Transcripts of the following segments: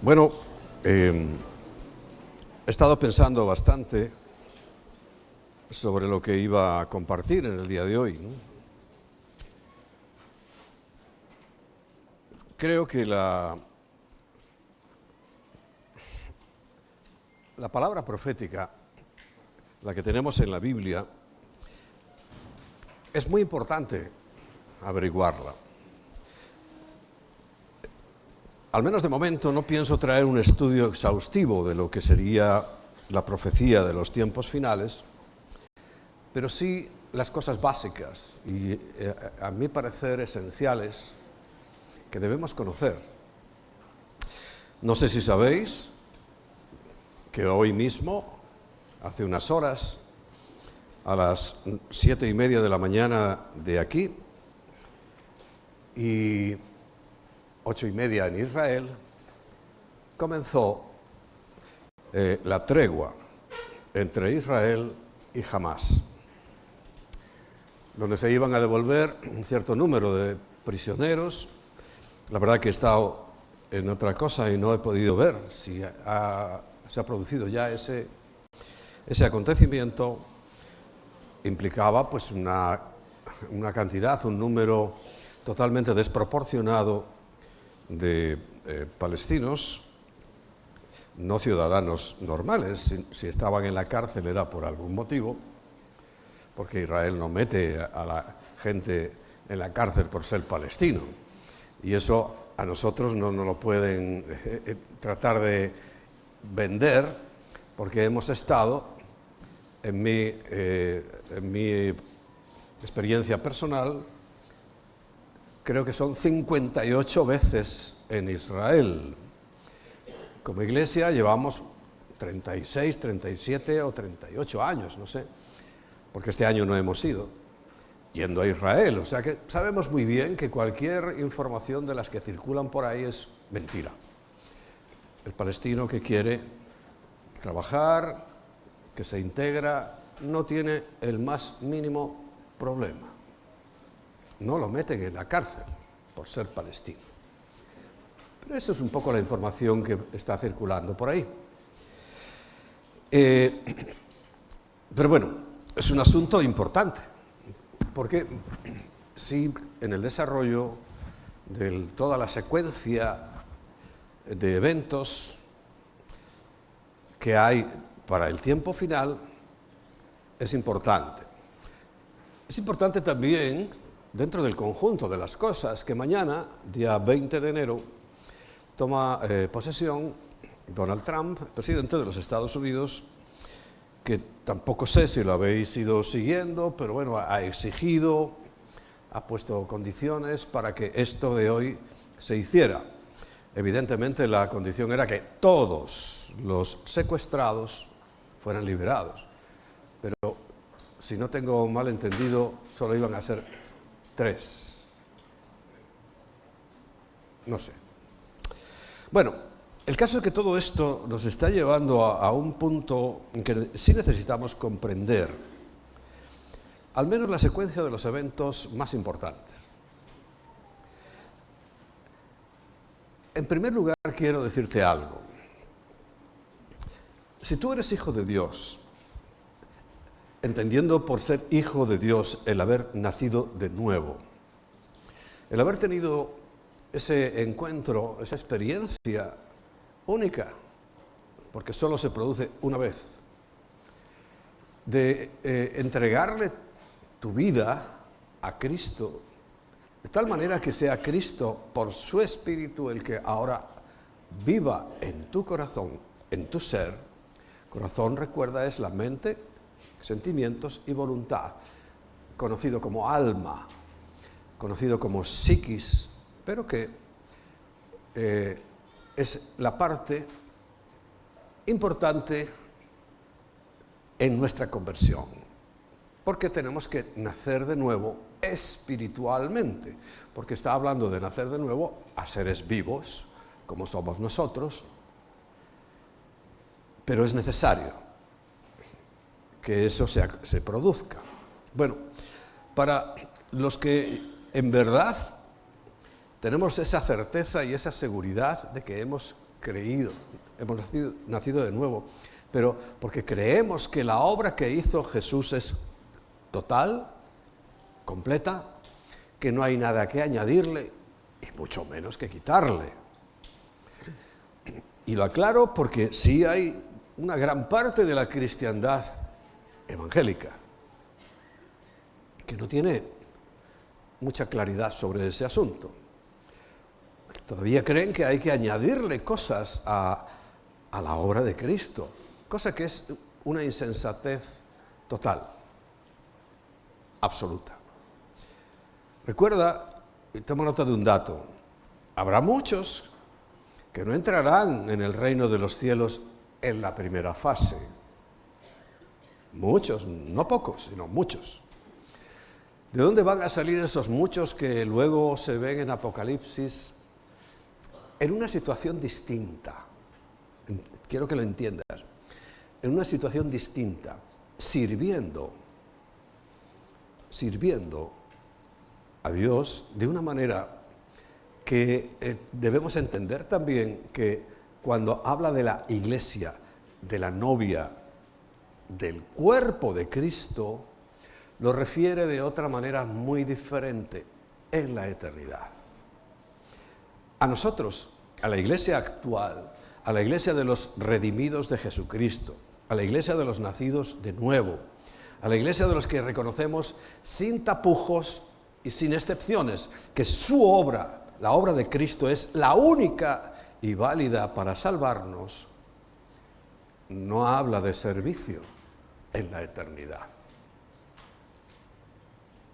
Bueno, he estado pensando bastante sobre lo que iba a compartir en el día de hoy, ¿no? Creo que la palabra profética, la que tenemos en la Biblia, es muy importante averiguarla. Al menos de momento no pienso traer un estudio exhaustivo de lo que sería la profecía de los tiempos finales, pero sí las cosas básicas y, a mi parecer, esenciales que debemos conocer. No sé si sabéis que hoy mismo, hace unas horas, a las 7:30 de la mañana de aquí y 8:30 en Israel, comenzó la tregua entre Israel y Hamás, donde se iban a devolver un cierto número de prisioneros. La verdad que he estado en otra cosa y no he podido ver si se ha producido ya ese acontecimiento. Implicaba pues una cantidad, un número totalmente desproporcionado de palestinos, no ciudadanos normales. Si estaban en la cárcel era por algún motivo, porque Israel no mete a la gente en la cárcel por ser palestino. Y eso a nosotros no nos lo pueden tratar de vender, porque hemos estado, en mi experiencia personal, creo que son 58 veces en Israel. Como iglesia llevamos 36, 37 o 38 años, no sé, porque este año no hemos ido, yendo a Israel. O sea que sabemos muy bien que cualquier información de las que circulan por ahí es mentira. El palestino que quiere trabajar, que se integra, no tiene el más mínimo problema. No lo meten en la cárcel por ser palestino. Pero eso es un poco la información que está circulando por ahí. Pero bueno, es un asunto importante, porque si en el desarrollo de toda la secuencia de eventos que hay para el tiempo final es importante. Es importante también, dentro del conjunto de las cosas, que mañana, día 20 de enero, toma posesión Donald Trump, presidente de los Estados Unidos, que tampoco sé si lo habéis ido siguiendo, pero bueno, ha exigido, ha puesto condiciones para que esto de hoy se hiciera. Evidentemente la condición era que todos los secuestrados fueran liberados, pero si no tengo mal entendido, solo iban a ser 3. No sé. Bueno, el caso es que todo esto nos está llevando a un punto en que sí necesitamos comprender al menos la secuencia de los eventos más importantes. En primer lugar, quiero decirte algo. Si tú eres hijo de Dios, entendiendo por ser hijo de Dios el haber nacido de nuevo, el haber tenido ese encuentro, esa experiencia única, porque solo se produce una vez, de entregarle tu vida a Cristo, de tal manera que sea Cristo, por su Espíritu, el que ahora viva en tu corazón, en tu ser. Corazón, recuerda, es la mente, sentimientos y voluntad, conocido como alma, conocido como psiquis, pero que es la parte importante en nuestra conversión, porque tenemos que nacer de nuevo espiritualmente, porque está hablando de nacer de nuevo a seres vivos, como somos nosotros, pero es necesario que eso se produzca. Bueno, para los que en verdad tenemos esa certeza y esa seguridad de que hemos creído, hemos nacido de nuevo, pero porque creemos que la obra que hizo Jesús es total, completa, que no hay nada que añadirle y mucho menos que quitarle. Y lo aclaro porque sí hay una gran parte de la cristiandad evangélica que no tiene mucha claridad sobre ese asunto. Todavía creen que hay que añadirle cosas a la obra de Cristo, cosa que es una insensatez total, absoluta. Recuerda, y toma nota de un dato, habrá muchos que no entrarán en el reino de los cielos en la primera fase. Muchos, no pocos, sino muchos. ¿De dónde van a salir esos muchos que luego se ven en Apocalipsis en una situación distinta? Quiero que lo entiendas. En una situación distinta, sirviendo a Dios de una manera que debemos entender también que cuando habla de la iglesia, de la novia, del cuerpo de Cristo, lo refiere de otra manera muy diferente en la eternidad. A nosotros, a la iglesia actual, a la iglesia de los redimidos de Jesucristo, a la iglesia de los nacidos de nuevo, a la iglesia de los que reconocemos sin tapujos y sin excepciones que su obra, la obra de Cristo, es la única y válida para salvarnos, no habla de servicio en la eternidad.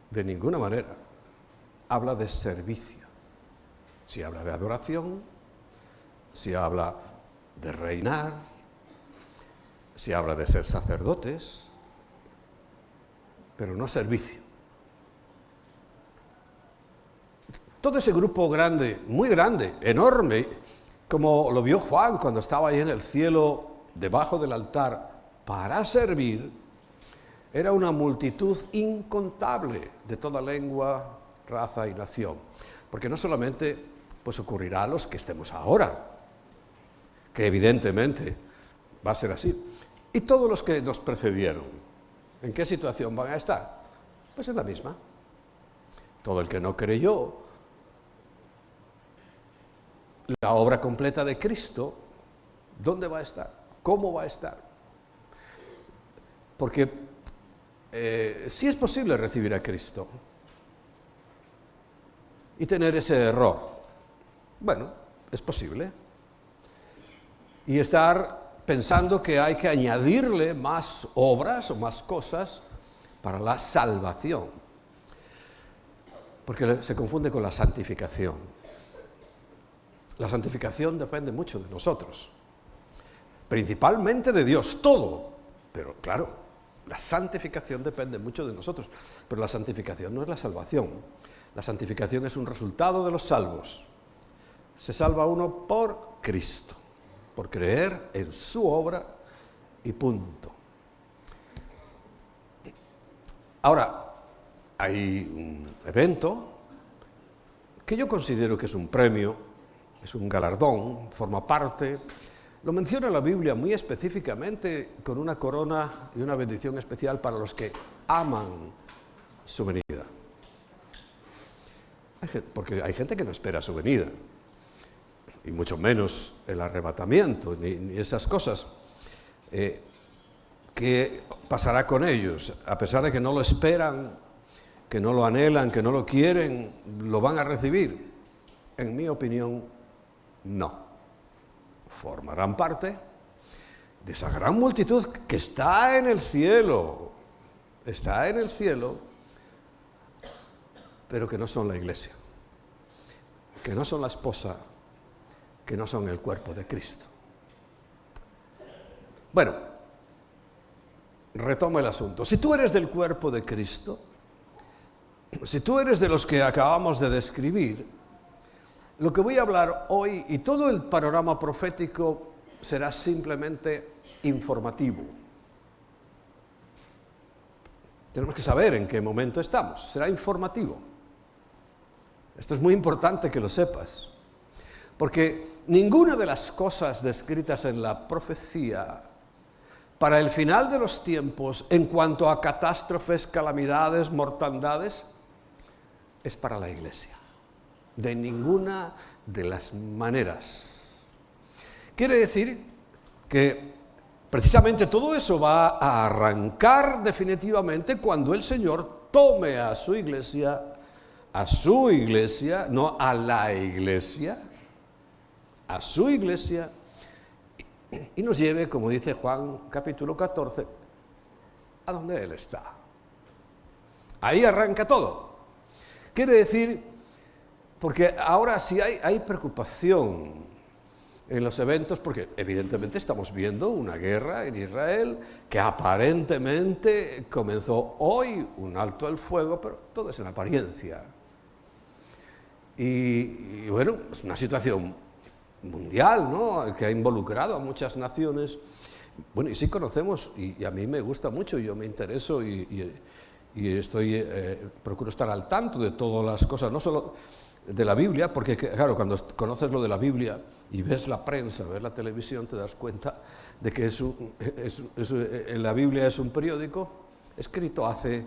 De ninguna manera. Habla de servicio. Si habla de adoración, si habla de reinar, si habla de ser sacerdotes, pero no servicio. Todo ese grupo grande, muy grande, enorme, como lo vio Juan cuando estaba ahí en el cielo, debajo del altar, para servir, era una multitud incontable de toda lengua, raza y nación. Porque no solamente pues ocurrirá a los que estemos ahora, que evidentemente va a ser así, y todos los que nos precedieron, ¿en qué situación van a estar? Pues en la misma. Todo el que no creyó la obra completa de Cristo, ¿dónde va a estar? ¿Cómo va a estar? Porque sí es posible recibir a Cristo y tener ese error. Bueno, es posible. Y estar pensando que hay que añadirle más obras o más cosas para la salvación. Porque se confunde con la santificación. La santificación depende mucho de nosotros, principalmente de Dios, todo. Pero claro, la santificación depende mucho de nosotros, pero la santificación no es la salvación. La santificación es un resultado de los salvos. Se salva uno por Cristo, por creer en su obra y punto. Ahora, hay un evento que yo considero que es un premio, es un galardón, forma parte, lo menciona la Biblia muy específicamente con una corona y una bendición especial para los que aman su venida. Porque hay gente que no espera su venida, y mucho menos el arrebatamiento, ni esas cosas. ¿Qué pasará con ellos? A pesar de que no lo esperan, que no lo anhelan, que no lo quieren, ¿lo van a recibir? En mi opinión, no. Formarán parte de esa gran multitud que está en el cielo, pero que no son la iglesia, que no son la esposa, que no son el cuerpo de Cristo. Bueno, retomo el asunto. Si tú eres del cuerpo de Cristo, si tú eres de los que acabamos de describir, lo que voy a hablar hoy y todo el panorama profético será simplemente informativo. Tenemos que saber en qué momento estamos. Será informativo. Esto es muy importante que lo sepas. Porque ninguna de las cosas descritas en la profecía para el final de los tiempos, en cuanto a catástrofes, calamidades, mortandades, es para la Iglesia. De ninguna de las maneras. Quiere decir que precisamente todo eso va a arrancar definitivamente cuando el Señor tome a su iglesia, no a la iglesia, a su iglesia, y nos lleve, como dice Juan capítulo 14, a donde Él está. Ahí arranca todo. Quiere decir, porque ahora sí hay preocupación en los eventos, porque evidentemente estamos viendo una guerra en Israel que aparentemente comenzó hoy, un alto el fuego, pero todo es en apariencia. Y bueno, es una situación mundial, ¿no?, que ha involucrado a muchas naciones. Bueno, y sí conocemos, y a mí me gusta mucho, yo me intereso y procuro estar al tanto de todas las cosas, no solo de la Biblia, porque claro, cuando conoces lo de la Biblia y ves la prensa, ves la televisión, te das cuenta de que la Biblia es un periódico escrito hace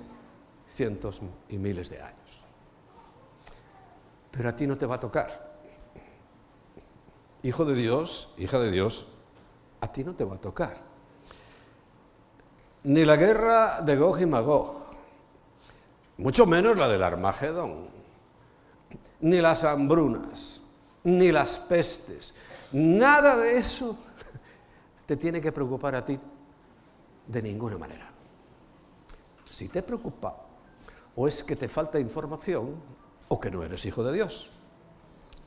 cientos y miles de años. Pero a ti no te va a tocar. Hijo de Dios, hija de Dios, a ti no te va a tocar. Ni la guerra de Gog y Magog, mucho menos la del Armagedón, ni las hambrunas, ni las pestes, nada de eso te tiene que preocupar a ti de ninguna manera. Si te preocupa, o es que te falta información, o que no eres hijo de Dios.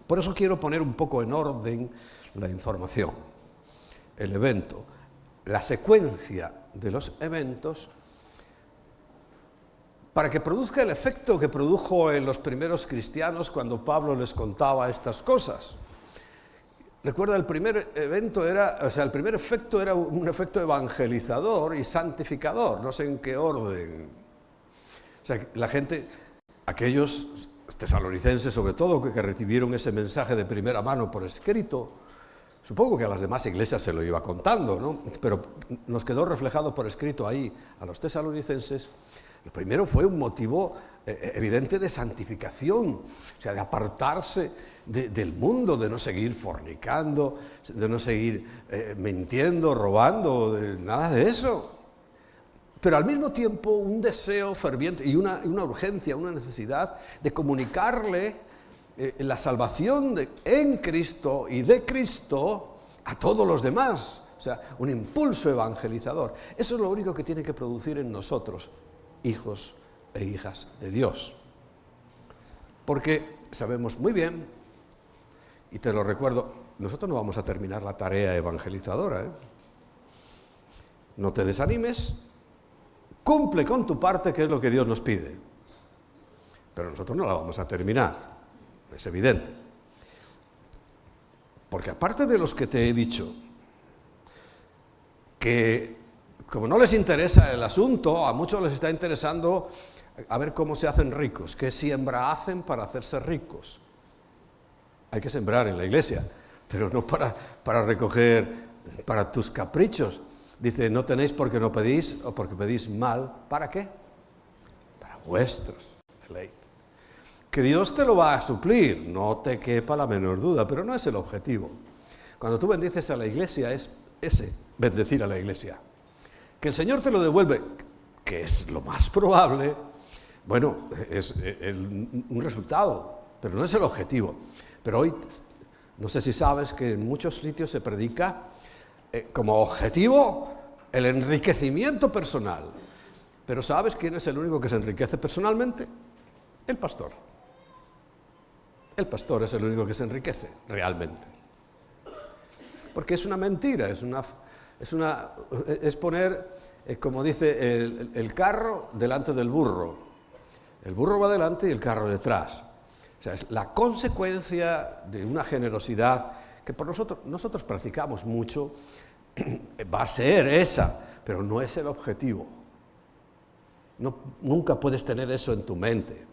Por eso quiero poner un poco en orden la información, el evento, la secuencia de los eventos, para que produzca el efecto que produjo en los primeros cristianos cuando Pablo les contaba estas cosas. Recuerda, el primer efecto era un efecto evangelizador y santificador, no sé en qué orden. O sea, la gente, aquellos tesalonicenses sobre todo, que recibieron ese mensaje de primera mano por escrito, supongo que a las demás iglesias se lo iba contando, ¿no?, pero nos quedó reflejado por escrito ahí a los tesalonicenses. Lo primero fue un motivo evidente de santificación, o sea, de apartarse del mundo, de no seguir fornicando, de no seguir mintiendo, robando, nada de eso. Pero al mismo tiempo un deseo ferviente y una urgencia, una necesidad de comunicarle la salvación en Cristo y de Cristo a todos los demás. O sea, un impulso evangelizador. Eso es lo único que tiene que producir en nosotros, hijos e hijas de Dios. Porque sabemos muy bien, y te lo recuerdo, nosotros no vamos a terminar la tarea evangelizadora, ¿eh? No te desanimes, cumple con tu parte, que es lo que Dios nos pide. Pero nosotros no la vamos a terminar, es evidente. Porque aparte de los que te he dicho, que como no les interesa el asunto, a muchos les está interesando a ver cómo se hacen ricos, qué siembra hacen para hacerse ricos. Hay que sembrar en la iglesia, pero no para recoger para tus caprichos. Dice, no tenéis porque no pedís, o porque pedís mal. ¿Para qué? Para vuestros deleites. Que Dios te lo va a suplir, no te quepa la menor duda, pero no es el objetivo. Cuando tú bendices a la iglesia, es ese, bendecir a la iglesia. Que el Señor te lo devuelve, que es lo más probable, bueno, es un resultado, pero no es el objetivo. Pero hoy, no sé si sabes que en muchos sitios se predica como objetivo el enriquecimiento personal. Pero ¿sabes quién es el único que se enriquece personalmente? El pastor. El pastor es el único que se enriquece realmente. Porque es una mentira, es poner, como dice, el carro delante del burro. El burro va delante y el carro detrás. O sea, es la consecuencia de una generosidad que por nosotros practicamos mucho, va a ser esa, pero no es el objetivo. Nunca puedes tener eso en tu mente.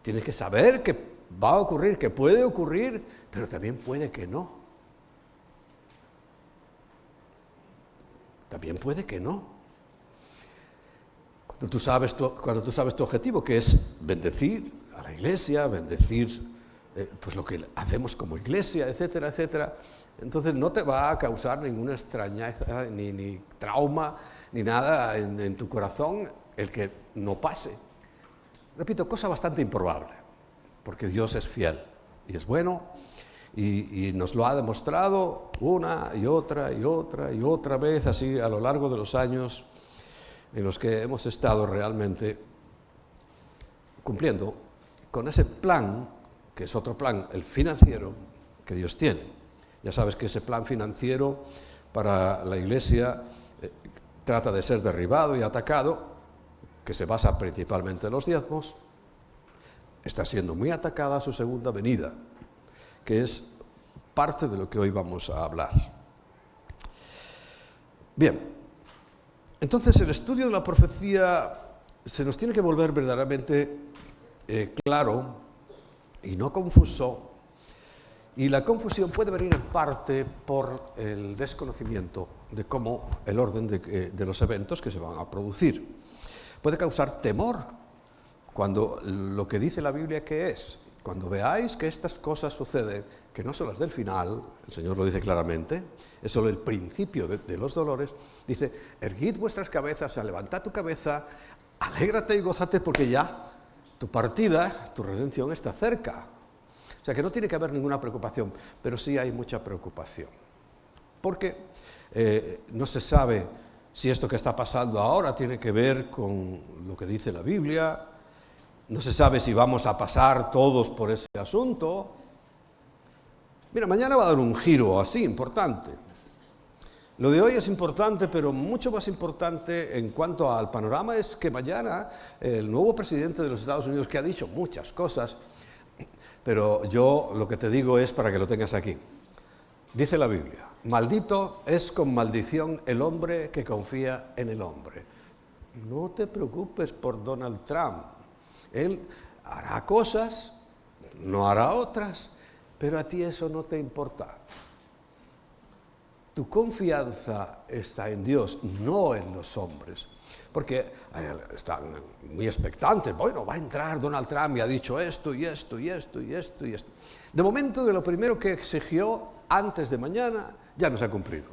Tienes que saber que va a ocurrir, que puede ocurrir, pero también puede que no. También puede que no. Cuando tú sabes tu objetivo, que es bendecir a la iglesia, bendecir pues lo que hacemos como iglesia, etcétera, etcétera, entonces no te va a causar ninguna extrañeza, ni trauma, ni nada en tu corazón el que no pase. Repito, cosa bastante improbable, porque Dios es fiel y es bueno y nos lo ha demostrado una y otra y otra y otra vez, así a lo largo de los años en los que hemos estado realmente cumpliendo con ese plan, que es otro plan, el financiero, que Dios tiene. Ya sabes que ese plan financiero para la Iglesia trata de ser derribado y atacado, que se basa principalmente en los diezmos. Está siendo muy atacada a su segunda venida, que es parte de lo que hoy vamos a hablar. Bien, entonces el estudio de la profecía se nos tiene que volver verdaderamente claro y no confuso, y la confusión puede venir en parte por el desconocimiento de cómo el orden de los eventos que se van a producir. Puede causar temor cuando lo que dice la Biblia que es. Cuando veáis que estas cosas suceden, que no son las del final, el Señor lo dice claramente, es solo el principio de los dolores, dice, erguid vuestras cabezas, o sea, levantad tu cabeza, alégrate y gózate porque ya tu partida, tu redención está cerca. O sea que no tiene que haber ninguna preocupación, pero sí hay mucha preocupación. Porque no se sabe si esto que está pasando ahora tiene que ver con lo que dice la Biblia, no se sabe si vamos a pasar todos por ese asunto. Mira, mañana va a dar un giro así importante. Lo de hoy es importante, pero mucho más importante en cuanto al panorama es que mañana el nuevo presidente de los Estados Unidos, que ha dicho muchas cosas, pero yo lo que te digo es para que lo tengas aquí. Dice la Biblia, maldito es con maldición el hombre que confía en el hombre. No te preocupes por Donald Trump. Él hará cosas, no hará otras, pero a ti eso no te importa. Tu confianza está en Dios, no en los hombres. Porque están muy expectantes. Bueno, va a entrar Donald Trump y ha dicho esto y esto y esto y esto y esto. De momento, de lo primero que exigió antes de mañana, ya no se ha cumplido.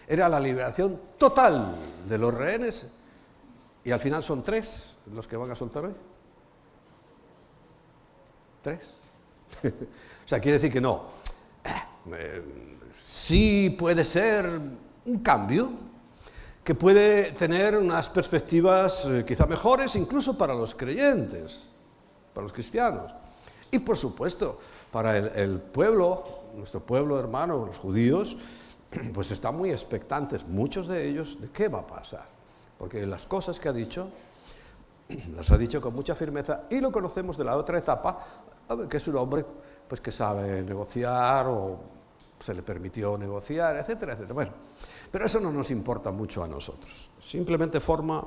Era la liberación total de los rehenes. Y al final son 3 los que van a soltar hoy. 3. O sea, quiere decir que no. Sí puede ser un cambio que puede tener unas perspectivas quizá mejores incluso para los creyentes, para los cristianos. Y por supuesto, para el pueblo, nuestro pueblo hermano, los judíos, pues están muy expectantes, muchos de ellos, de qué va a pasar. Porque las cosas que ha dicho, las ha dicho con mucha firmeza y lo conocemos de la otra etapa, que es un hombre pues, que sabe negociar o se le permitió negociar, etcétera, etcétera. Bueno, pero eso no nos importa mucho a nosotros. Simplemente forma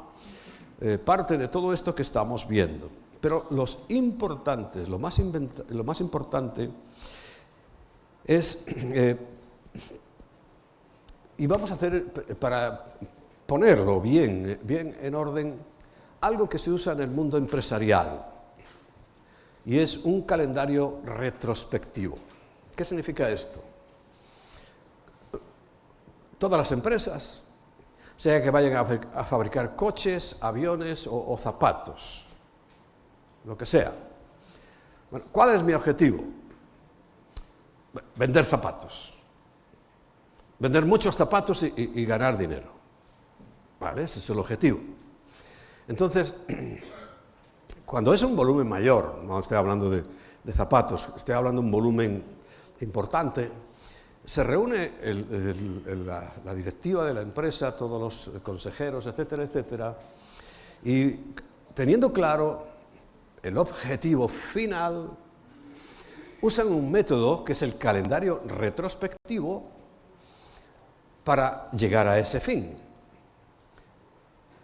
parte de todo esto que estamos viendo. Pero lo más importante es, y vamos a hacer, para ponerlo bien en orden, algo que se usa en el mundo empresarial, y es un calendario retrospectivo. ¿Qué significa esto? Todas las empresas, sea que vayan a fabricar coches, aviones o zapatos, lo que sea. Bueno, ¿cuál es mi objetivo? Vender zapatos. Vender muchos zapatos y ganar dinero. ¿Vale? Ese es el objetivo. Entonces, cuando es un volumen mayor, no estoy hablando de zapatos, estoy hablando de un volumen importante, se reúne la directiva de la empresa, todos los consejeros, etcétera, etcétera, y teniendo claro el objetivo final, usan un método que es el calendario retrospectivo para llegar a ese fin.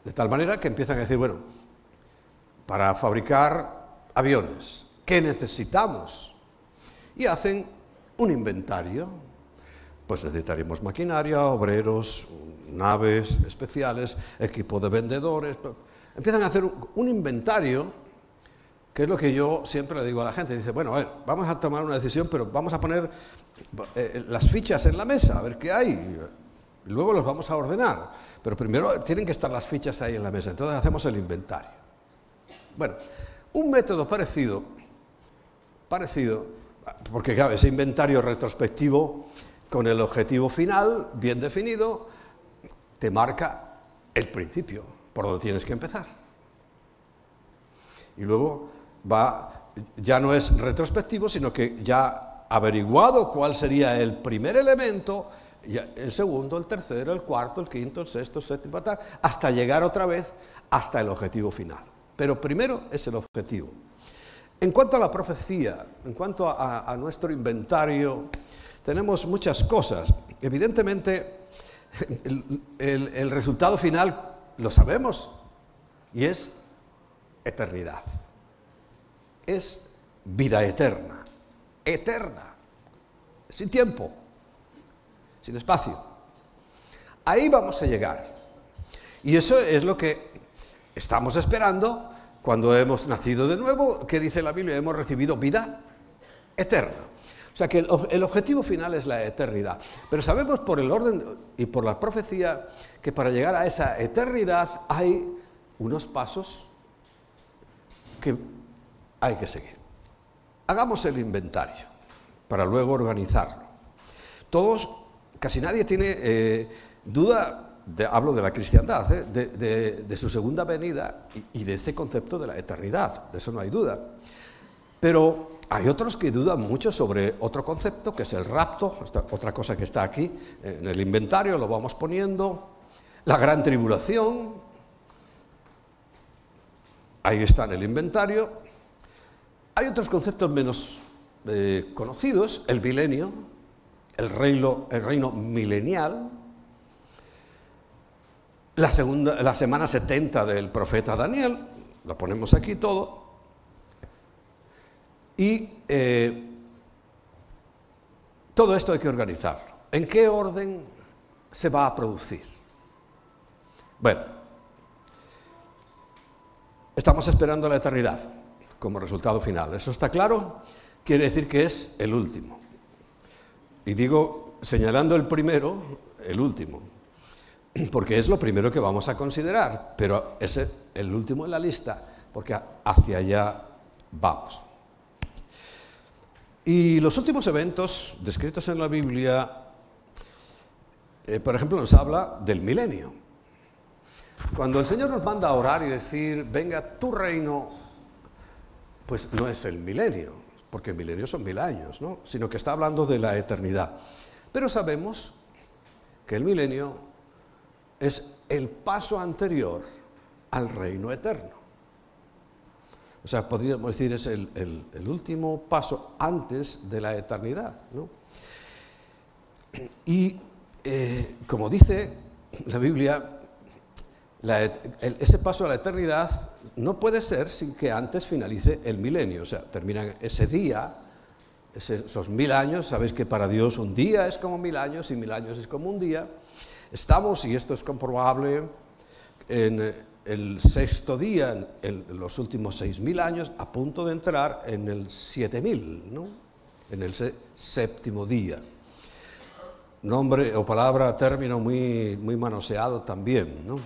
De tal manera que empiezan a decir, bueno, para fabricar aviones, ¿Qué necesitamos? Y hacen un inventario. Pues necesitaremos maquinaria, obreros, naves especiales, equipo de vendedores. Empiezan a hacer un inventario, que es lo que yo siempre le digo a la gente. Dice, bueno, a ver, vamos a tomar una decisión, pero vamos a poner las fichas en la mesa, a ver qué hay. Luego los vamos a ordenar, pero primero tienen que estar las fichas ahí en la mesa. Entonces hacemos el inventario. Bueno, un método parecido, porque claro, ese inventario retrospectivo con el objetivo final bien definido, te marca el principio, por donde tienes que empezar. Y luego ya no es retrospectivo, sino que ya averiguado cuál sería el primer elemento, el segundo, el tercero, el cuarto, el quinto, el sexto, el séptimo, hasta llegar otra vez hasta el objetivo final. Pero primero es el objetivo. En cuanto a la profecía, en cuanto a nuestro inventario, tenemos muchas cosas. Evidentemente, el resultado final lo sabemos y es eternidad. Es vida eterna, sin tiempo, sin espacio. Ahí vamos a llegar. Y eso es lo que estamos esperando cuando hemos nacido de nuevo. ¿Qué dice la Biblia? Hemos recibido vida eterna. O sea que el objetivo final es la eternidad. Pero sabemos por el orden y por la profecía que para llegar a esa eternidad hay unos pasos que hay que seguir. Hagamos el inventario para luego organizarlo. Casi nadie tiene duda, hablo de la cristiandad, de su segunda venida y de este concepto de la eternidad, de eso no hay duda. Pero hay otros que dudan mucho sobre otro concepto, que es el rapto, otra cosa que está aquí en el inventario, lo vamos poniendo, la gran tribulación, ahí está en el inventario. Hay otros conceptos menos conocidos, el milenio, el reino milenial, la semana 70 del profeta Daniel, lo ponemos aquí todo, y todo esto hay que organizarlo. ¿En qué orden se va a producir? Bueno, estamos esperando la eternidad como resultado final. ¿Eso está claro? Quiere decir que es el último. Y digo, señalando el primero, el último, porque es lo primero que vamos a considerar, pero es el último en la lista, porque hacia allá vamos. Y los últimos eventos descritos en la Biblia, por ejemplo, nos habla del milenio. Cuando el Señor nos manda a orar y decir, venga tu reino, pues no es el milenio, porque el milenio son 1000 años, ¿no? Sino que está hablando de la eternidad. Pero sabemos que el milenio es el paso anterior al reino eterno. O sea, podríamos decir, es el último paso antes de la eternidad, ¿no? Y como dice la Biblia, ese paso a la eternidad no puede ser sin que antes finalice el milenio. O sea, terminan ese día, esos 1000 años. Sabéis que para Dios un día es como 1000 años y 1000 años es como un día. Estamos, y esto es comprobable, en el sexto día, en los últimos 6000 años, a punto de entrar en el 7000, ¿no? En el séptimo día. Nombre o palabra, término muy manoseado también, ¿no?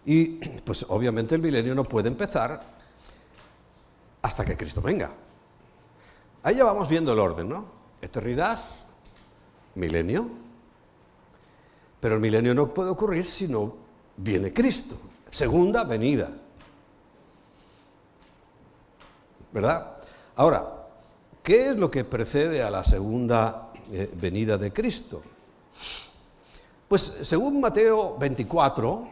Y pues obviamente el milenio no puede empezar hasta que Cristo venga. Ahí ya vamos viendo el orden, ¿no? Eternidad, milenio. Pero el milenio no puede ocurrir si no viene Cristo. Segunda venida. ¿Verdad? Ahora, ¿qué es lo que precede a la segunda venida de Cristo? Pues según Mateo 24,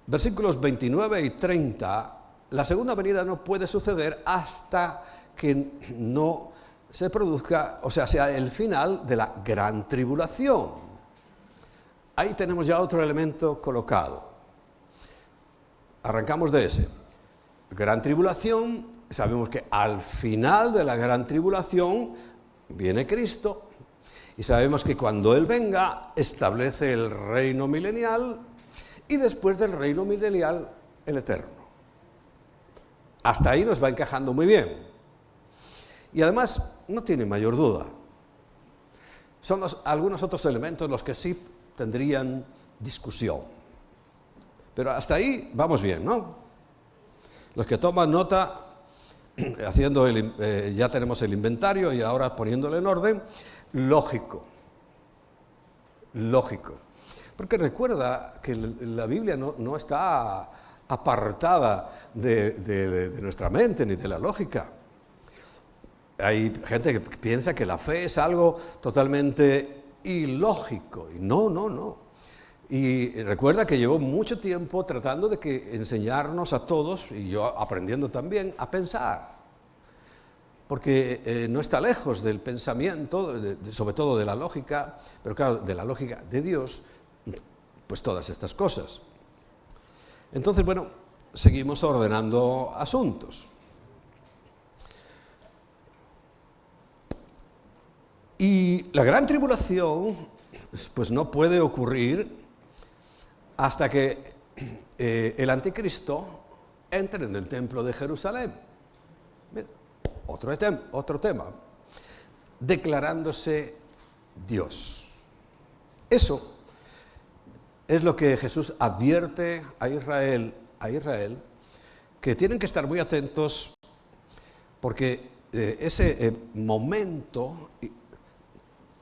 versículos 29 y 30, la segunda venida no puede suceder hasta que no se produzca, o sea el final de la gran tribulación. Ahí tenemos ya otro elemento colocado. Arrancamos de ese. gran tribulación, sabemos que al final de la gran tribulación viene Cristo, y sabemos que cuando Él venga establece el reino milenial, y después del reino milenial el eterno. Hasta ahí nos va encajando muy bien. Y además no tiene mayor duda. Son algunos otros elementos los que sí tendrían discusión. Pero hasta ahí vamos bien, ¿no? Los que toman nota, ya tenemos el inventario y ahora poniéndolo en orden, lógico. Porque recuerda que la Biblia no está apartada de nuestra mente ni de la lógica. Hay gente que piensa que la fe es algo totalmente ilógico. Y no. Y recuerda que llevo mucho tiempo tratando de enseñarnos a todos, y yo aprendiendo también, a pensar. Porque no está lejos del pensamiento, sobre todo de la lógica, pero claro, de la lógica de Dios, pues todas estas cosas. Entonces, bueno, seguimos ordenando asuntos. Y la gran tribulación, pues no puede ocurrir hasta que el anticristo entre en el templo de Jerusalén. Mira, otro tema, declarándose Dios. Eso es lo que Jesús advierte a Israel, que tienen que estar muy atentos, porque ese momento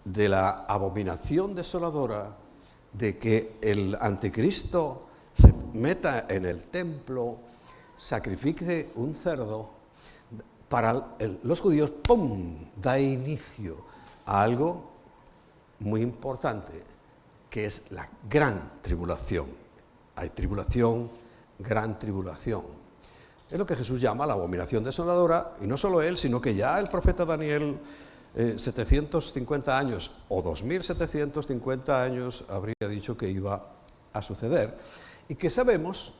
de la abominación desoladora, de que el anticristo se meta en el templo, sacrifique un cerdo, para los judíos, ¡pum!, da inicio a algo muy importante, que es la gran tribulación. Hay tribulación, gran tribulación. Es lo que Jesús llama la abominación desoladora, y no solo él, sino que ya el profeta Daniel, 750 años o 2750 años habría dicho que iba a suceder, y que sabemos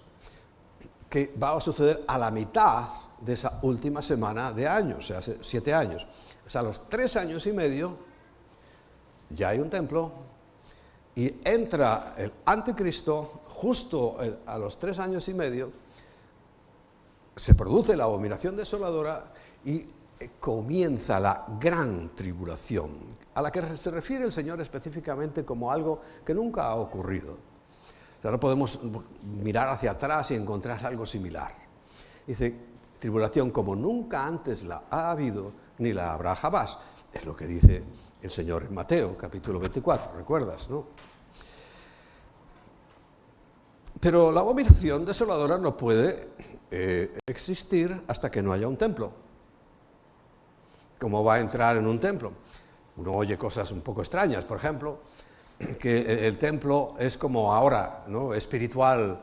que va a suceder a la mitad de esa última semana de años, o sea, hace 7 años. O sea, a los 3 años y medio ya hay un templo, y entra el anticristo justo a los 3 años y medio, se produce la abominación desoladora y comienza la gran tribulación, a la que se refiere el Señor específicamente como algo que nunca ha ocurrido. O sea, no podemos mirar hacia atrás y encontrar algo similar. Dice, tribulación como nunca antes la ha habido, ni la habrá jamás. Es lo que dice el Señor en Mateo, capítulo 24, ¿recuerdas, no? Pero la abominación desoladora no puede existir hasta que no haya un templo. ¿Cómo va a entrar en un templo? Uno oye cosas un poco extrañas, por ejemplo, que el templo es como ahora, ¿no?, espiritual,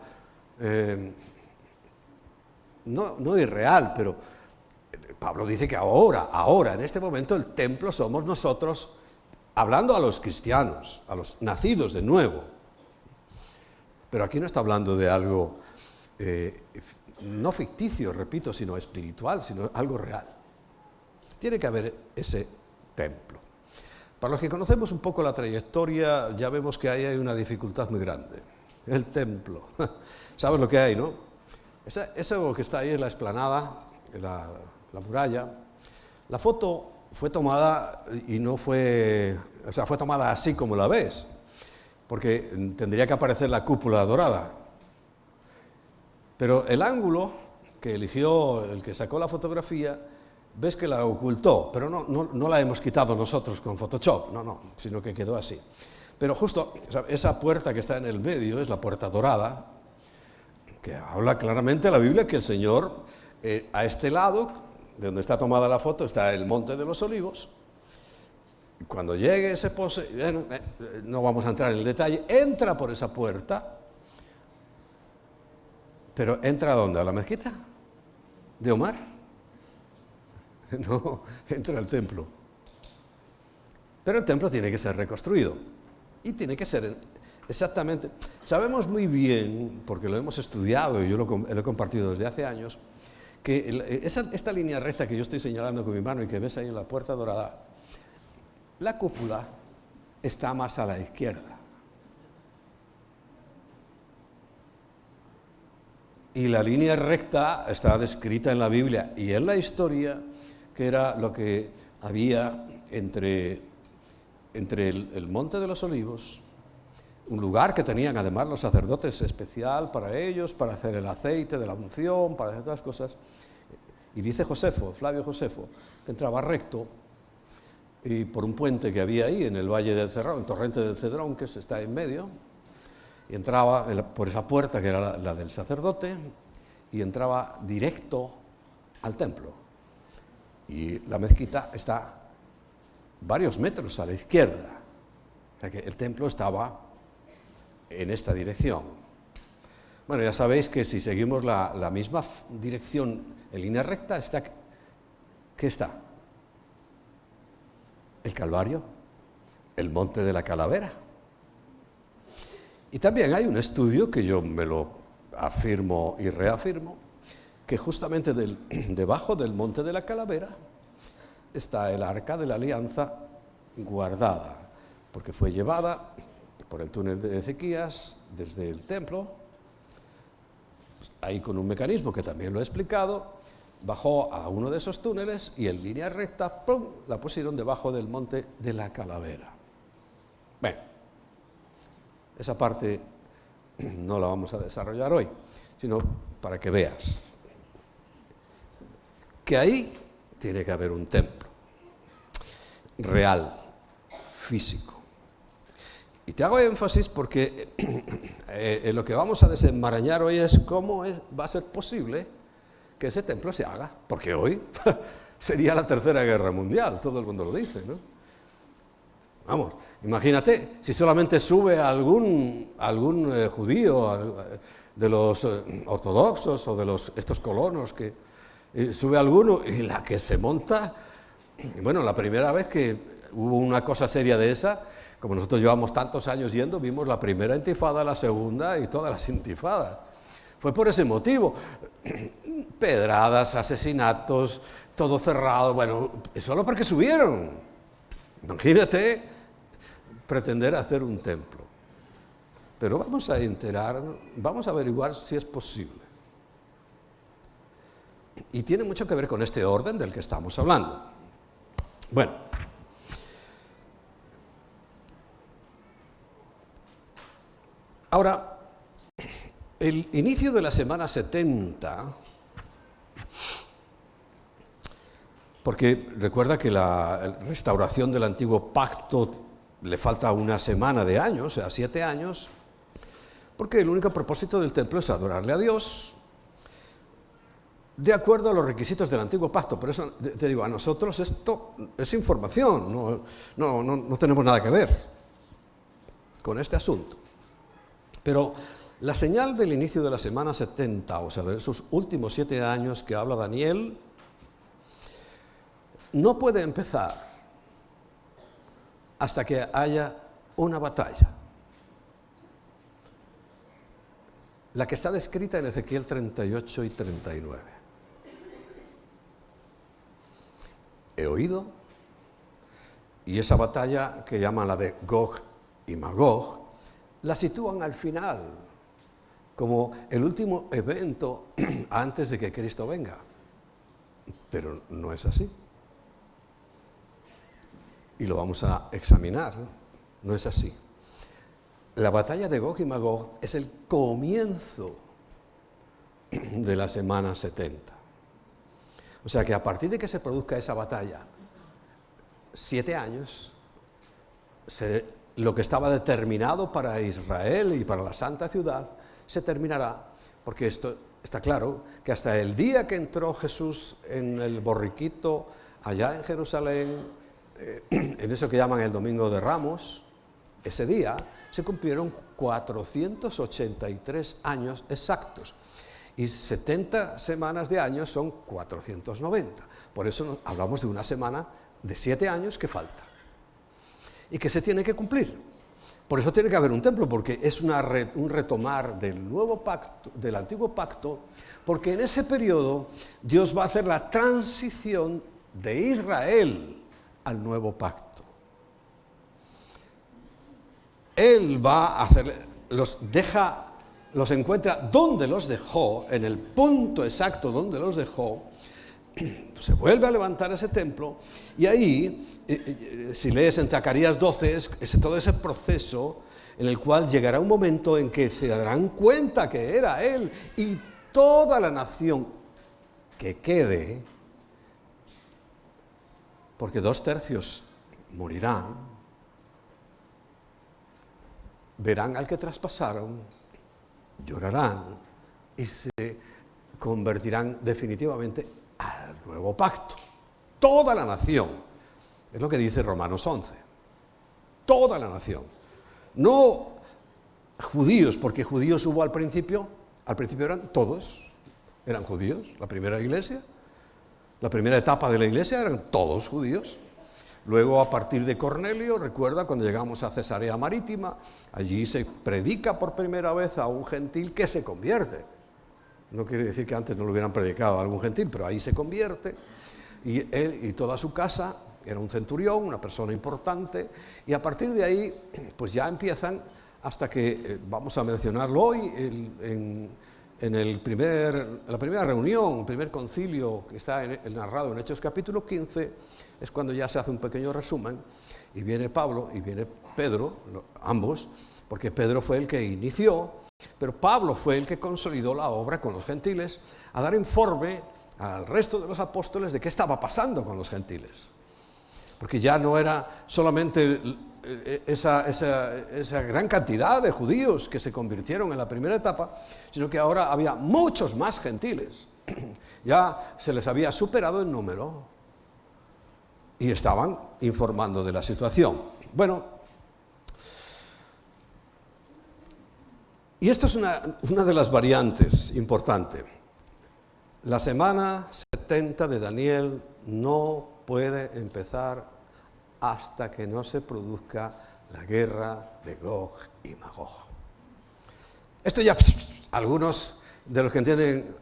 no irreal, pero Pablo dice que ahora, en este momento, el templo somos nosotros, hablando a los cristianos, a los nacidos de nuevo. Pero aquí no está hablando de algo no ficticio, repito, sino espiritual, sino algo real. Tiene que haber ese templo. Para los que conocemos un poco la trayectoria, ya vemos que ahí hay una dificultad muy grande. El templo. ¿Sabes lo que hay, no? Eso que está ahí en la explanada, en la muralla. La foto fue tomada fue tomada así como la ves, porque tendría que aparecer la cúpula dorada. Pero el ángulo que eligió el que sacó la fotografía, ves que la ocultó, pero no la hemos quitado nosotros con Photoshop, sino que quedó así. Pero justo esa puerta que está en el medio es la puerta dorada, que habla claramente la Biblia que el Señor, a este lado, de donde está tomada la foto, está el Monte de los Olivos. Cuando llegue ese pose, no vamos a entrar en el detalle, entra por esa puerta, pero ¿entra a dónde? ¿A la mezquita de Omar? No, entra al templo. Pero el templo tiene que ser reconstruido. Y tiene que ser Exactamente. Sabemos muy bien, porque lo hemos estudiado y yo lo he compartido desde hace años, que esta línea recta que yo estoy señalando con mi mano y que ves ahí en la puerta dorada, la cúpula está más a la izquierda. Y la línea recta está descrita en la Biblia y en la historia, que era lo que había entre el Monte de los Olivos, un lugar que tenían además los sacerdotes especial para ellos, para hacer el aceite de la unción, para hacer otras cosas. Y dice Josefo, Flavio Josefo, que entraba recto y por un puente que había ahí en el Valle del Cedrón, el torrente del Cedrón, que está en medio, y entraba por esa puerta que era la del sacerdote y entraba directo al templo. Y la mezquita está varios metros a la izquierda, o sea que el templo estaba en esta dirección. Bueno, ya sabéis que si seguimos la misma dirección en línea recta, ¿qué está? El Calvario, el Monte de la Calavera. Y también hay un estudio que yo me lo afirmo y reafirmo, que justamente debajo del Monte de la Calavera está el Arca de la Alianza guardada, porque fue llevada por el túnel de Ezequías desde el templo, ahí con un mecanismo que también lo he explicado, bajó a uno de esos túneles y en línea recta, ¡pum!, la pusieron debajo del Monte de la Calavera. Bueno, esa parte no la vamos a desarrollar hoy, sino para que veas que ahí tiene que haber un templo real, físico. Y te hago énfasis porque en lo que vamos a desenmarañar hoy es cómo va a ser posible que ese templo se haga, porque hoy sería la Tercera Guerra Mundial, todo el mundo lo dice, ¿no? Vamos, imagínate, si solamente sube algún judío de los ortodoxos o de estos colonos, que sube alguno y la que se monta. Bueno, la primera vez que hubo una cosa seria de esa, como nosotros llevamos tantos años yendo, vimos la primera intifada, la segunda y todas las intifadas. Fue por ese motivo. Pedradas, asesinatos, todo cerrado, bueno, solo porque subieron. Imagínate pretender hacer un templo. Pero vamos a averiguar si es posible. Y tiene mucho que ver con este orden del que estamos hablando. Bueno, ahora, el inicio de la semana 70, porque recuerda que la restauración del antiguo pacto le falta una semana de años, o sea, 7 años, porque el único propósito del templo es adorarle a Dios, de acuerdo a los requisitos del antiguo pacto. Por eso te digo, a nosotros esto es información, no tenemos nada que ver con este asunto. Pero la señal del inicio de la semana 70, o sea, de esos últimos 7 años que habla Daniel, no puede empezar hasta que haya una batalla. La que está descrita en Ezequiel 38 y 39. He oído, y esa batalla que llaman la de Gog y Magog, la sitúan al final, como el último evento antes de que Cristo venga. Pero no es así. Y lo vamos a examinar, no es así. La batalla de Gog y Magog es el comienzo de la semana 70. O sea que a partir de que se produzca esa batalla, 7 años, lo que estaba determinado para Israel y para la Santa Ciudad se terminará, porque esto está claro, que hasta el día que entró Jesús en el borriquito allá en Jerusalén, en eso que llaman el Domingo de Ramos, ese día se cumplieron 483 años exactos. Y 70 semanas de años son 490. Por eso hablamos de una semana de 7 años que falta. Y que se tiene que cumplir. Por eso tiene que haber un templo, porque es un retomar del nuevo pacto, del antiguo pacto, porque en ese periodo Dios va a hacer la transición de Israel al nuevo pacto. Él va a hacer, los encuentra donde los dejó, en el punto exacto donde los dejó. Se vuelve a levantar ese templo y ahí, si lees en Zacarías 12, es todo ese proceso en el cual llegará un momento en que se darán cuenta que era Él, y toda la nación que quede, porque 2/3 morirán, verán al que traspasaron, llorarán y se convertirán definitivamente al nuevo pacto. Toda la nación. Es lo que dice Romanos 11. Toda la nación. No judíos, porque judíos hubo al principio eran todos, eran judíos, la primera iglesia, la primera etapa de la iglesia eran todos judíos. Luego, a partir de Cornelio, recuerda cuando llegamos a Cesarea Marítima, allí se predica por primera vez a un gentil que se convierte. No quiere decir que antes no lo hubieran predicado a algún gentil, pero ahí se convierte. Y él y toda su casa, era un centurión, una persona importante, y a partir de ahí, pues ya empiezan, hasta que vamos a mencionarlo hoy, en la primera reunión, el primer concilio que está narrado en Hechos capítulo 15, es cuando ya se hace un pequeño resumen, y viene Pablo y viene Pedro, ambos, porque Pedro fue el que inició, pero Pablo fue el que consolidó la obra con los gentiles, a dar informe al resto de los apóstoles de qué estaba pasando con los gentiles. Porque ya no era solamente esa gran cantidad de judíos que se convirtieron en la primera etapa, sino que ahora había muchos más gentiles. Ya se les había superado el número y estaban informando de la situación. Bueno, y esto es una de las variantes importantes. La semana 70 de Daniel no puede empezar hasta que no se produzca la guerra de Gog y Magog. Esto ya, algunos de los que entienden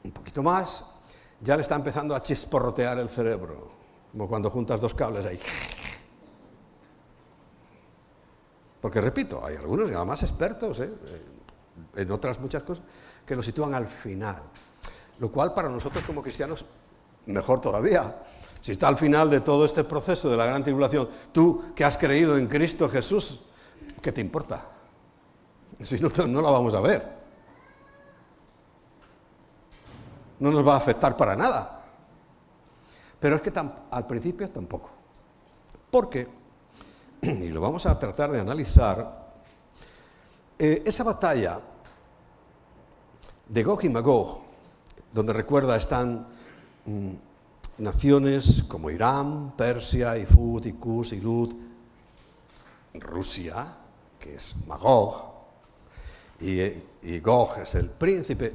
un poquito más, ya le está empezando a chisporrotear el cerebro, como cuando juntas dos cables ahí. Porque repito, hay algunos y además expertos en otras muchas cosas que lo sitúan al final, lo cual para nosotros como cristianos mejor todavía. Si está al final de todo este proceso de la gran tribulación, tú que has creído en Cristo Jesús, ¿qué te importa? Si no la vamos a ver. No nos va a afectar para nada. Pero es que al principio tampoco. Porque, y lo vamos a tratar de analizar, esa batalla de Gog y Magog, donde recuerda están naciones como Irán, Persia, y Fut, y Cus, y Lut, Rusia, que es Magog, y Gog es el príncipe.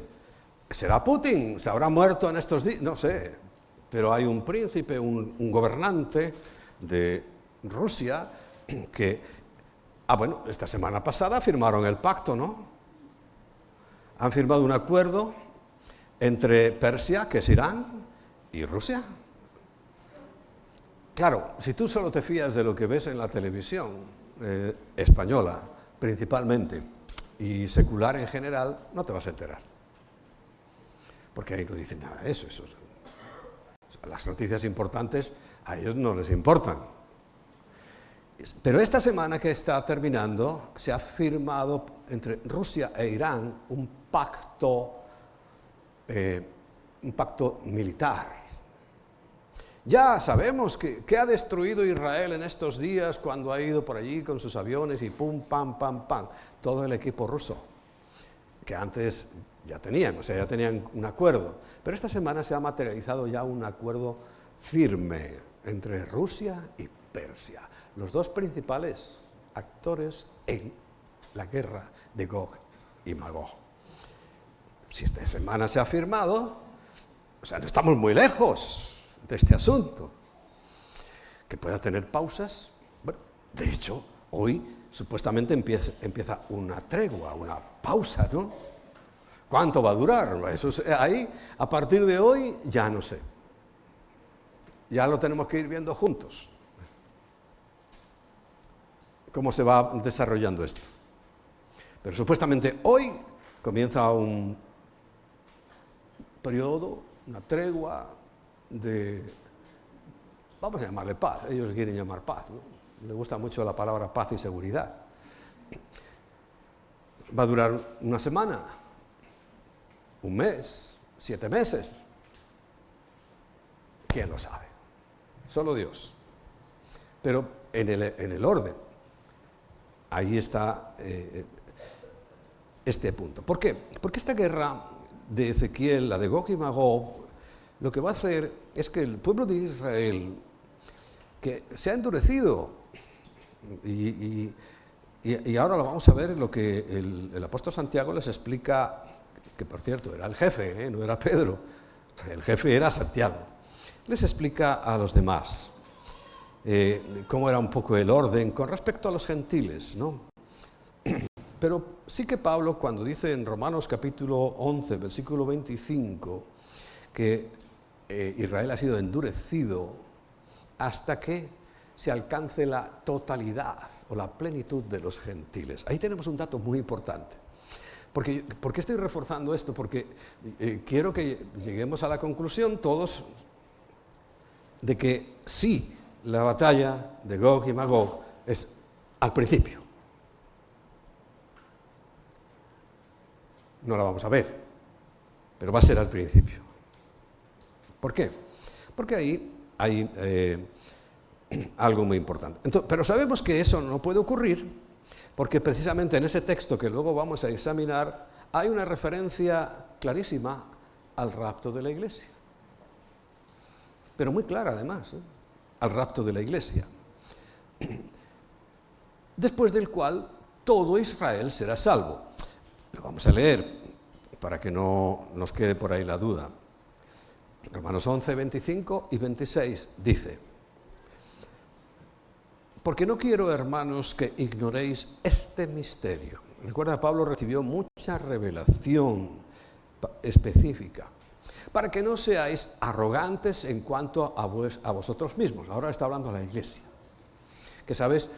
¿Será Putin? ¿Se habrá muerto en estos días? No sé, pero hay un príncipe, un gobernante de Rusia que, bueno, esta semana pasada firmaron el pacto, ¿no? Han firmado un acuerdo entre Persia, que es Irán, y Rusia. Claro, si tú solo te fías de lo que ves en la televisión española, principalmente, y secular en general, no te vas a enterar. Porque ahí no dicen nada de eso. Las noticias importantes a ellos no les importan. Pero esta semana que está terminando, se ha firmado entre Rusia e Irán un pacto militar. Ya sabemos que ha destruido Israel en estos días cuando ha ido por allí con sus aviones y pum, pam, pam, pam, todo el equipo ruso, que antes ya tenían un acuerdo. Pero esta semana se ha materializado ya un acuerdo firme entre Rusia y Persia, los dos principales actores en la guerra de Gog y Magog. Si esta semana se ha firmado, no estamos muy lejos de este asunto. Que pueda tener pausas. Bueno, de hecho, hoy supuestamente empieza una tregua, una pausa, ¿no? ¿Cuánto va a durar? Eso ahí, a partir de hoy, ya no sé. Ya lo tenemos que ir viendo juntos. Cómo se va desarrollando esto. Pero supuestamente hoy comienza un periodo, una tregua de, vamos a llamarle paz, ellos quieren llamar paz, ¿no? Les gusta mucho la palabra paz y seguridad. Va a durar una semana, un mes, 7 meses. ¿Quién lo sabe? Solo Dios. Pero en el orden, ahí está este punto. ¿Por qué? Porque esta guerra de Ezequiel, la de Gog y Magog, lo que va a hacer es que el pueblo de Israel, que se ha endurecido, y ahora lo vamos a ver en lo que el apóstol Santiago les explica, que por cierto era el jefe, no era Pedro, el jefe era Santiago, les explica a los demás cómo era un poco el orden con respecto a los gentiles, ¿no? Pero sí que Pablo, cuando dice en Romanos capítulo 11, versículo 25, que Israel ha sido endurecido hasta que se alcance la totalidad o la plenitud de los gentiles. Ahí tenemos un dato muy importante. ¿Por qué estoy reforzando esto? Porque quiero que lleguemos a la conclusión todos de que sí, la batalla de Gog y Magog es al principio. No la vamos a ver, pero va a ser al principio. ¿Por qué? Porque ahí hay algo muy importante. Entonces, pero sabemos que eso no puede ocurrir porque precisamente en ese texto que luego vamos a examinar hay una referencia clarísima al rapto de la iglesia. Pero muy clara además, al rapto de la iglesia. Después del cual todo Israel será salvo. Lo vamos a leer para que no nos quede por ahí la duda. Romanos 11, 25 y 26 dice: porque no quiero, hermanos, que ignoréis este misterio. Recuerda, Pablo recibió mucha revelación específica, para que no seáis arrogantes en cuanto a vosotros mismos. Ahora está hablando la iglesia. Que sabes,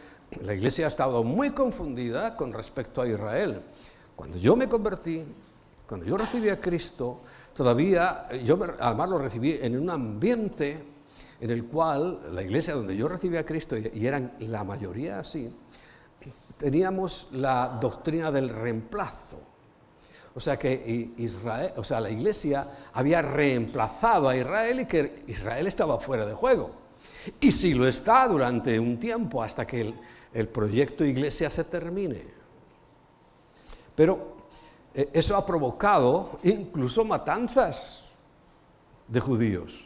la iglesia ha estado muy confundida con respecto a Israel. Cuando yo me convertí, cuando yo recibí a Cristo, todavía, además lo recibí en un ambiente en el cual la iglesia donde yo recibí a Cristo, y eran la mayoría así, teníamos la doctrina del reemplazo. O sea que Israel, la iglesia había reemplazado a Israel y que Israel estaba fuera de juego. Y sí lo está durante un tiempo hasta que el proyecto iglesia se termine. Pero eso ha provocado incluso matanzas de judíos.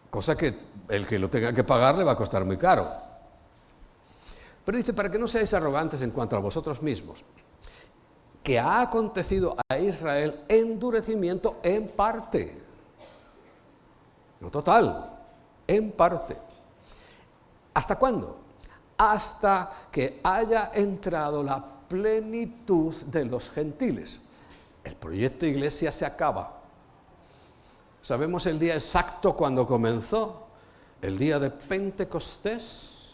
Cosa que el que lo tenga que pagar le va a costar muy caro. Pero dice, para que no seáis arrogantes en cuanto a vosotros mismos, que ha acontecido a Israel endurecimiento en parte. No total, en parte. ¿Hasta cuándo? Hasta que haya entrado la plenitud de los gentiles. El proyecto iglesia se acaba. ¿Sabemos el día exacto cuando comenzó? El día de Pentecostés.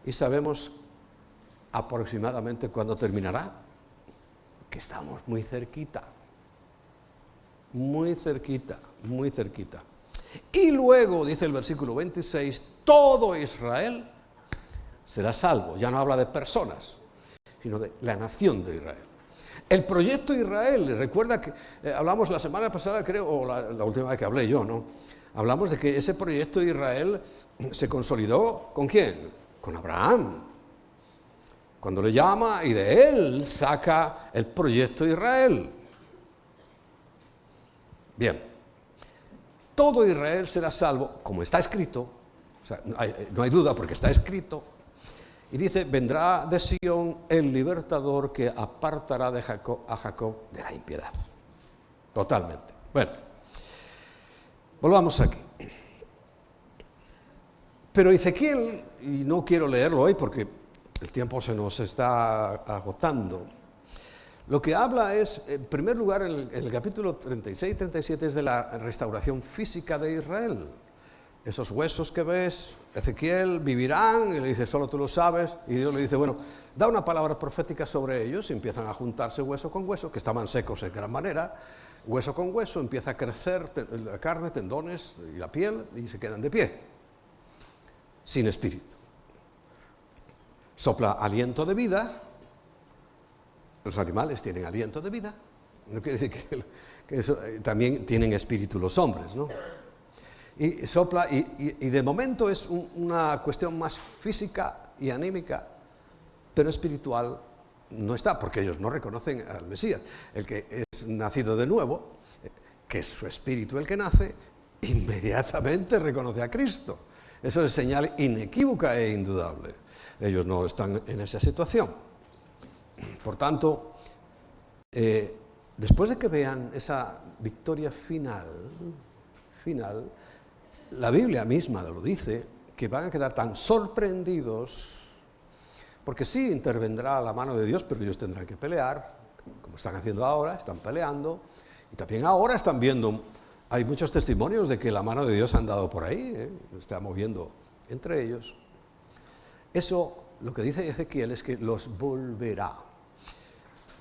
¿Y sabemos aproximadamente cuándo terminará? Que estamos muy cerquita. Muy cerquita, muy cerquita. Y luego, dice el versículo 26, todo Israel será salvo. Ya no habla de personas, sino de la nación de Israel. El proyecto Israel, recuerda que hablamos la semana pasada, creo, o la última vez que hablé yo, ¿no? Hablamos de que ese proyecto de Israel se consolidó, ¿con quién? Con Abraham. Cuando le llama y de él saca el proyecto Israel. Bien, todo Israel será salvo, como está escrito, o sea, no hay duda porque está escrito. Y dice, vendrá de Sión el libertador que apartará a Jacob de la impiedad. Totalmente. Bueno, volvamos aquí. Pero Ezequiel, y no quiero leerlo hoy porque el tiempo se nos está agotando, lo que habla es, en primer lugar, en el capítulo 36 y 37 es de la restauración física de Israel. Esos huesos que ves, Ezequiel, vivirán, y le dice, solo tú lo sabes, y Dios le dice, bueno, da una palabra profética sobre ellos, y empiezan a juntarse hueso con hueso, que estaban secos en gran manera, hueso con hueso, empieza a crecer la carne, tendones y la piel, y se quedan de pie, sin espíritu. Sopla aliento de vida. Los animales tienen aliento de vida. No quiere decir que eso, también tienen espíritu los hombres, ¿no? Y sopla, y de momento es una cuestión más física y anímica, pero espiritual no está, porque ellos no reconocen al Mesías. El que es nacido de nuevo, que es su espíritu el que nace, inmediatamente reconoce a Cristo. Eso es señal inequívoca e indudable. Ellos no están en esa situación. Por tanto, después de que vean esa victoria final, la Biblia misma lo dice, que van a quedar tan sorprendidos, porque sí intervendrá la mano de Dios, pero ellos tendrán que pelear, como están haciendo ahora, están peleando, y también ahora están viendo, hay muchos testimonios de que la mano de Dios ha andado por ahí, está moviendo entre ellos. Eso, lo que dice Ezequiel es que los volverá.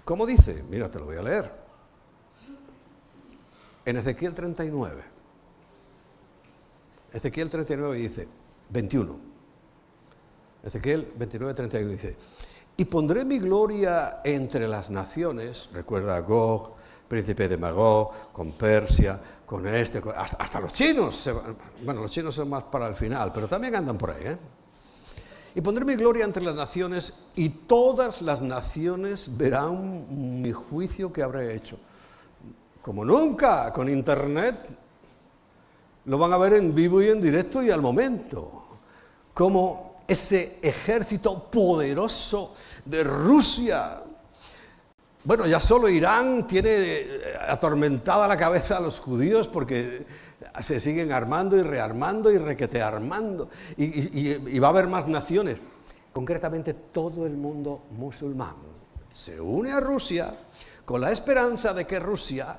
¿Cómo dice? Mira, te lo voy a leer. En Ezequiel 39. Ezequiel 39 dice, 21. Ezequiel 29, 31 dice, y pondré mi gloria entre las naciones, recuerda a Gog, príncipe de Magog, con Persia, con hasta los chinos, bueno, los chinos son más para el final, pero también andan por ahí, Y pondré mi gloria entre las naciones, y todas las naciones verán mi juicio que habré hecho. Como nunca, con internet, lo van a ver en vivo y en directo y al momento. Como ese ejército poderoso de Rusia. Bueno, ya solo Irán tiene atormentada la cabeza a los judíos porque se siguen armando y rearmando y requetearmando. Y va a haber más naciones. Concretamente, todo el mundo musulmán se une a Rusia con la esperanza de que Rusia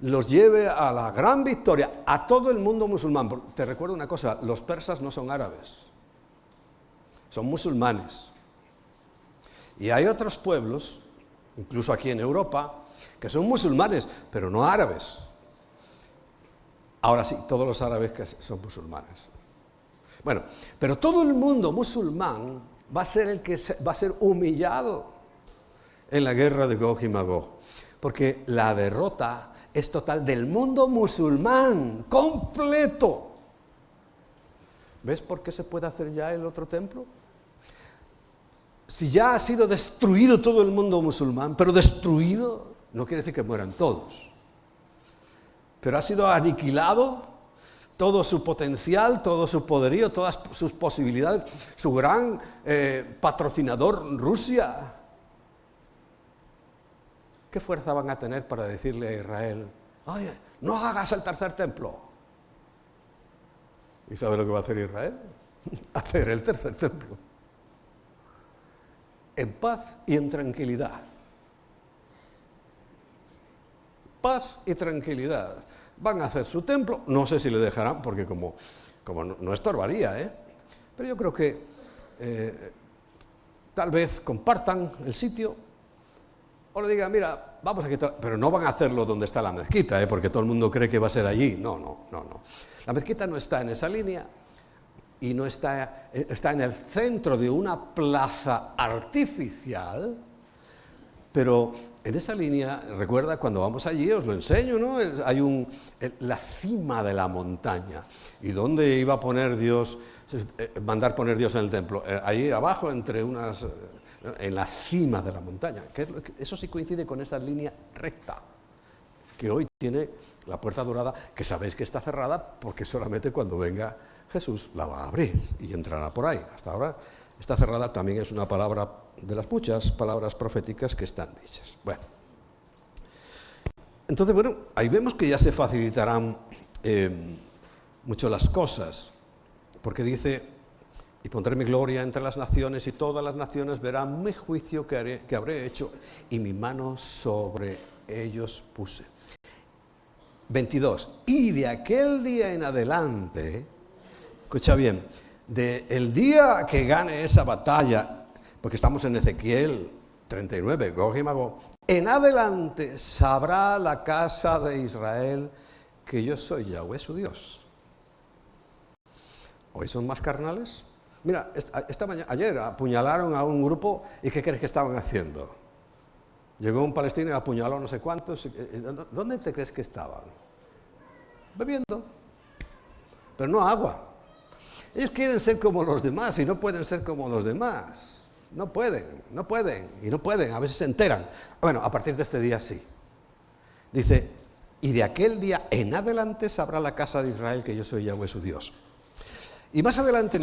los lleve a la gran victoria, a todo el mundo musulmán. Te recuerdo una cosa, los persas no son árabes, son musulmanes. Y hay otros pueblos, incluso aquí en Europa, que son musulmanes, pero no árabes. Ahora sí, todos los árabes que son musulmanes. Bueno, pero todo el mundo musulmán va a ser el que va a ser humillado en la guerra de Gog y Magog, porque la derrota es total del mundo musulmán, completo. ¿Ves por qué se puede hacer ya el otro templo? Si ya ha sido destruido todo el mundo musulmán, pero destruido no quiere decir que mueran todos. Pero ha sido aniquilado todo su potencial, todo su poderío, todas sus posibilidades, su gran patrocinador, Rusia. ¿Qué fuerza van a tener para decirle a Israel, oye, no hagas el tercer templo? ¿Y sabe lo que va a hacer Israel? Hacer el tercer templo. En paz y en tranquilidad. Paz y tranquilidad. Van a hacer su templo, no sé si le dejarán, porque como no estorbaría, pero yo creo que tal vez compartan el sitio, o le digan, mira, vamos a quitar, pero no van a hacerlo donde está la mezquita, porque todo el mundo cree que va a ser allí. No. La mezquita no está en esa línea y no está en el centro de una plaza artificial, pero en esa línea, recuerda, cuando vamos allí, os lo enseño, ¿no? Hay la cima de la montaña. ¿Y dónde iba a poner Dios, mandar poner Dios en el templo? Ahí abajo, en la cima de la montaña. Eso sí coincide con esa línea recta, que hoy tiene la puerta dorada, que sabéis que está cerrada, porque solamente cuando venga Jesús la va a abrir y entrará por ahí. Hasta ahora está cerrada, también es una palabra de las muchas palabras proféticas que están dichas. Bueno, entonces, ahí vemos que ya se facilitarán mucho las cosas, porque dice Y pondré mi gloria entre las naciones, y todas las naciones verán mi juicio que habré hecho, y mi mano sobre ellos puse. 22. Y de aquel día en adelante, escucha bien, del día que gane esa batalla, porque estamos en Ezequiel 39, Gog y Magog, en adelante sabrá la casa de Israel que yo soy Yahweh su Dios. ¿Hoy son más carnales? Mira, ayer apuñalaron a un grupo, y ¿qué crees que estaban haciendo? Llegó un palestino y apuñaló a no sé cuántos. ¿Dónde te crees que estaban? Bebiendo, pero no agua. Ellos quieren ser como los demás y no pueden ser como los demás. No pueden, a veces se enteran. Bueno, a partir de este día sí. Dice, y de aquel día en adelante sabrá la casa de Israel que yo soy Yahweh su Dios. Y más adelante,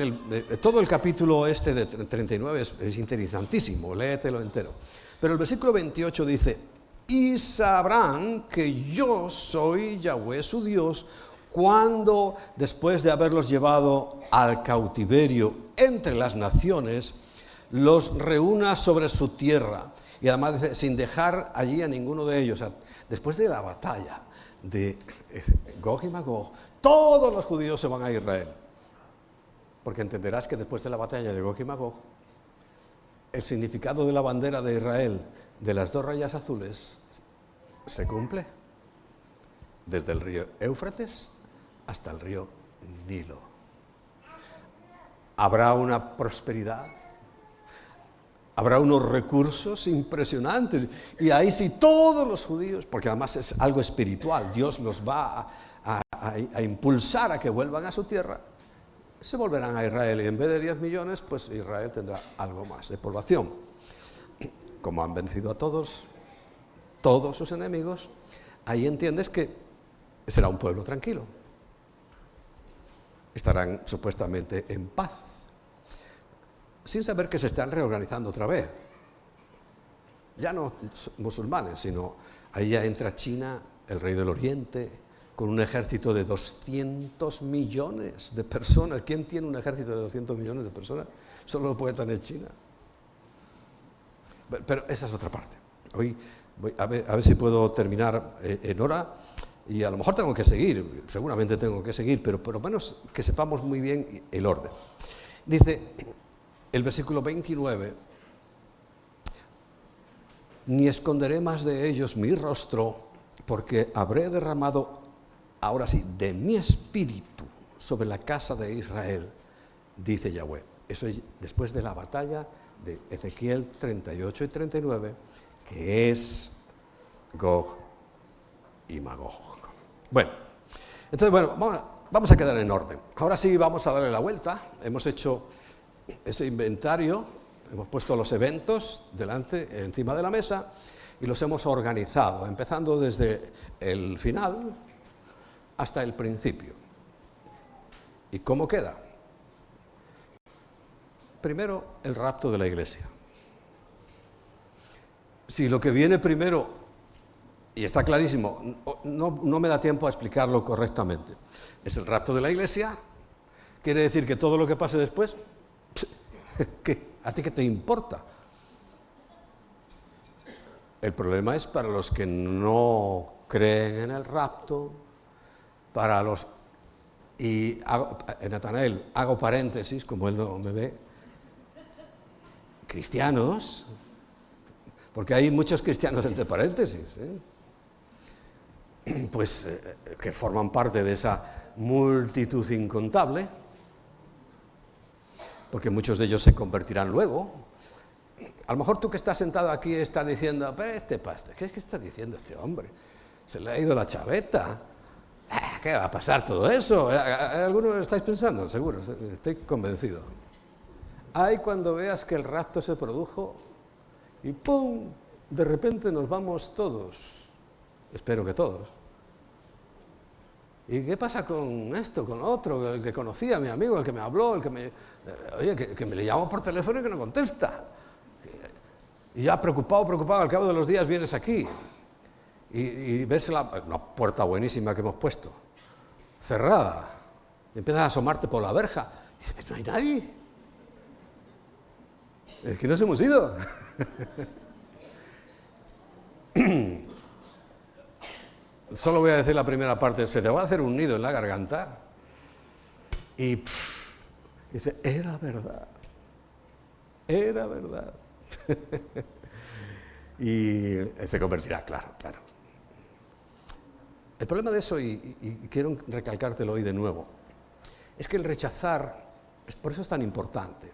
todo el capítulo este de 39 es interesantísimo, léetelo entero. Pero el versículo 28 dice, y sabrán que yo soy Yahweh su Dios, cuando, después de haberlos llevado al cautiverio entre las naciones, los reúna sobre su tierra. Y además dice, sin dejar allí a ninguno de ellos. O sea, después de la batalla de Gog y Magog, todos los judíos se van a Israel. Porque entenderás que después de la batalla de Gog y Magog, el significado de la bandera de Israel, de las 2 rayas azules, se cumple. Desde el río Éufrates hasta el río Nilo. Habrá una prosperidad, habrá unos recursos impresionantes, y ahí sí todos los judíos, porque además es algo espiritual, Dios los va a impulsar a que vuelvan a su tierra, se volverán a Israel, y en vez de 10 millones, pues Israel tendrá algo más de población. Como han vencido a todos sus enemigos, ahí entiendes que será un pueblo tranquilo. Estarán supuestamente en paz, sin saber que se están reorganizando otra vez. Ya no musulmanes, sino ahí ya entra China, el rey del Oriente, con un ejército de 200 millones de personas. ¿Quién tiene un ejército de 200 millones de personas? Solo lo puede tener China. Pero esa es otra parte. Hoy voy a ver si puedo terminar en hora, y a lo mejor tengo que seguir, seguramente tengo que seguir, pero por lo menos que sepamos muy bien el orden. Dice el versículo 29, ni esconderé más de ellos mi rostro, porque habré derramado, ahora sí, de mi espíritu sobre la casa de Israel, dice Yahweh. Eso es después de la batalla de Ezequiel 38 y 39, que es Gog y Magog. Bueno, entonces, vamos a quedar en orden. Ahora sí vamos a darle la vuelta. Hemos hecho ese inventario, hemos puesto los eventos encima de la mesa, y los hemos organizado, empezando desde el final hasta el principio. ¿Y cómo queda? Primero, el rapto de la iglesia. Si lo que viene primero, y está clarísimo, no me da tiempo a explicarlo correctamente, es el rapto de la iglesia, quiere decir que todo lo que pase después, ¿a ti qué te importa? El problema es para los que no creen en el rapto, para los... Y Natanael, hago paréntesis, como él no me ve, cristianos, porque hay muchos cristianos entre paréntesis, pues que forman parte de esa multitud incontable, porque muchos de ellos se convertirán luego. A lo mejor tú que estás sentado aquí estás diciendo, pero este pastor, ¿qué es que está diciendo este hombre? Se le ha ido la chaveta. ¿Qué va a pasar todo eso? ¿Alguno lo estáis pensando? Seguro, estoy convencido. Ay, cuando veas que el rapto se produjo y ¡pum!, de repente nos vamos todos. Espero que todos. ¿Y qué pasa con esto, con otro, el que conocía, mi amigo, el que me habló, el que me... Oye, que me le llamo por teléfono y que no contesta. Y ya preocupado, al cabo de los días vienes aquí y ves una puerta buenísima que hemos puesto, cerrada, y empiezas a asomarte por la verja, y dices, no hay nadie. Es que nos hemos ido. Solo voy a decir la primera parte. Se te va a hacer un nido en la garganta. Y dice, era verdad. Era verdad. Y se convertirá, claro. El problema de eso, y quiero recalcártelo hoy de nuevo, es que el rechazar, por eso es tan importante.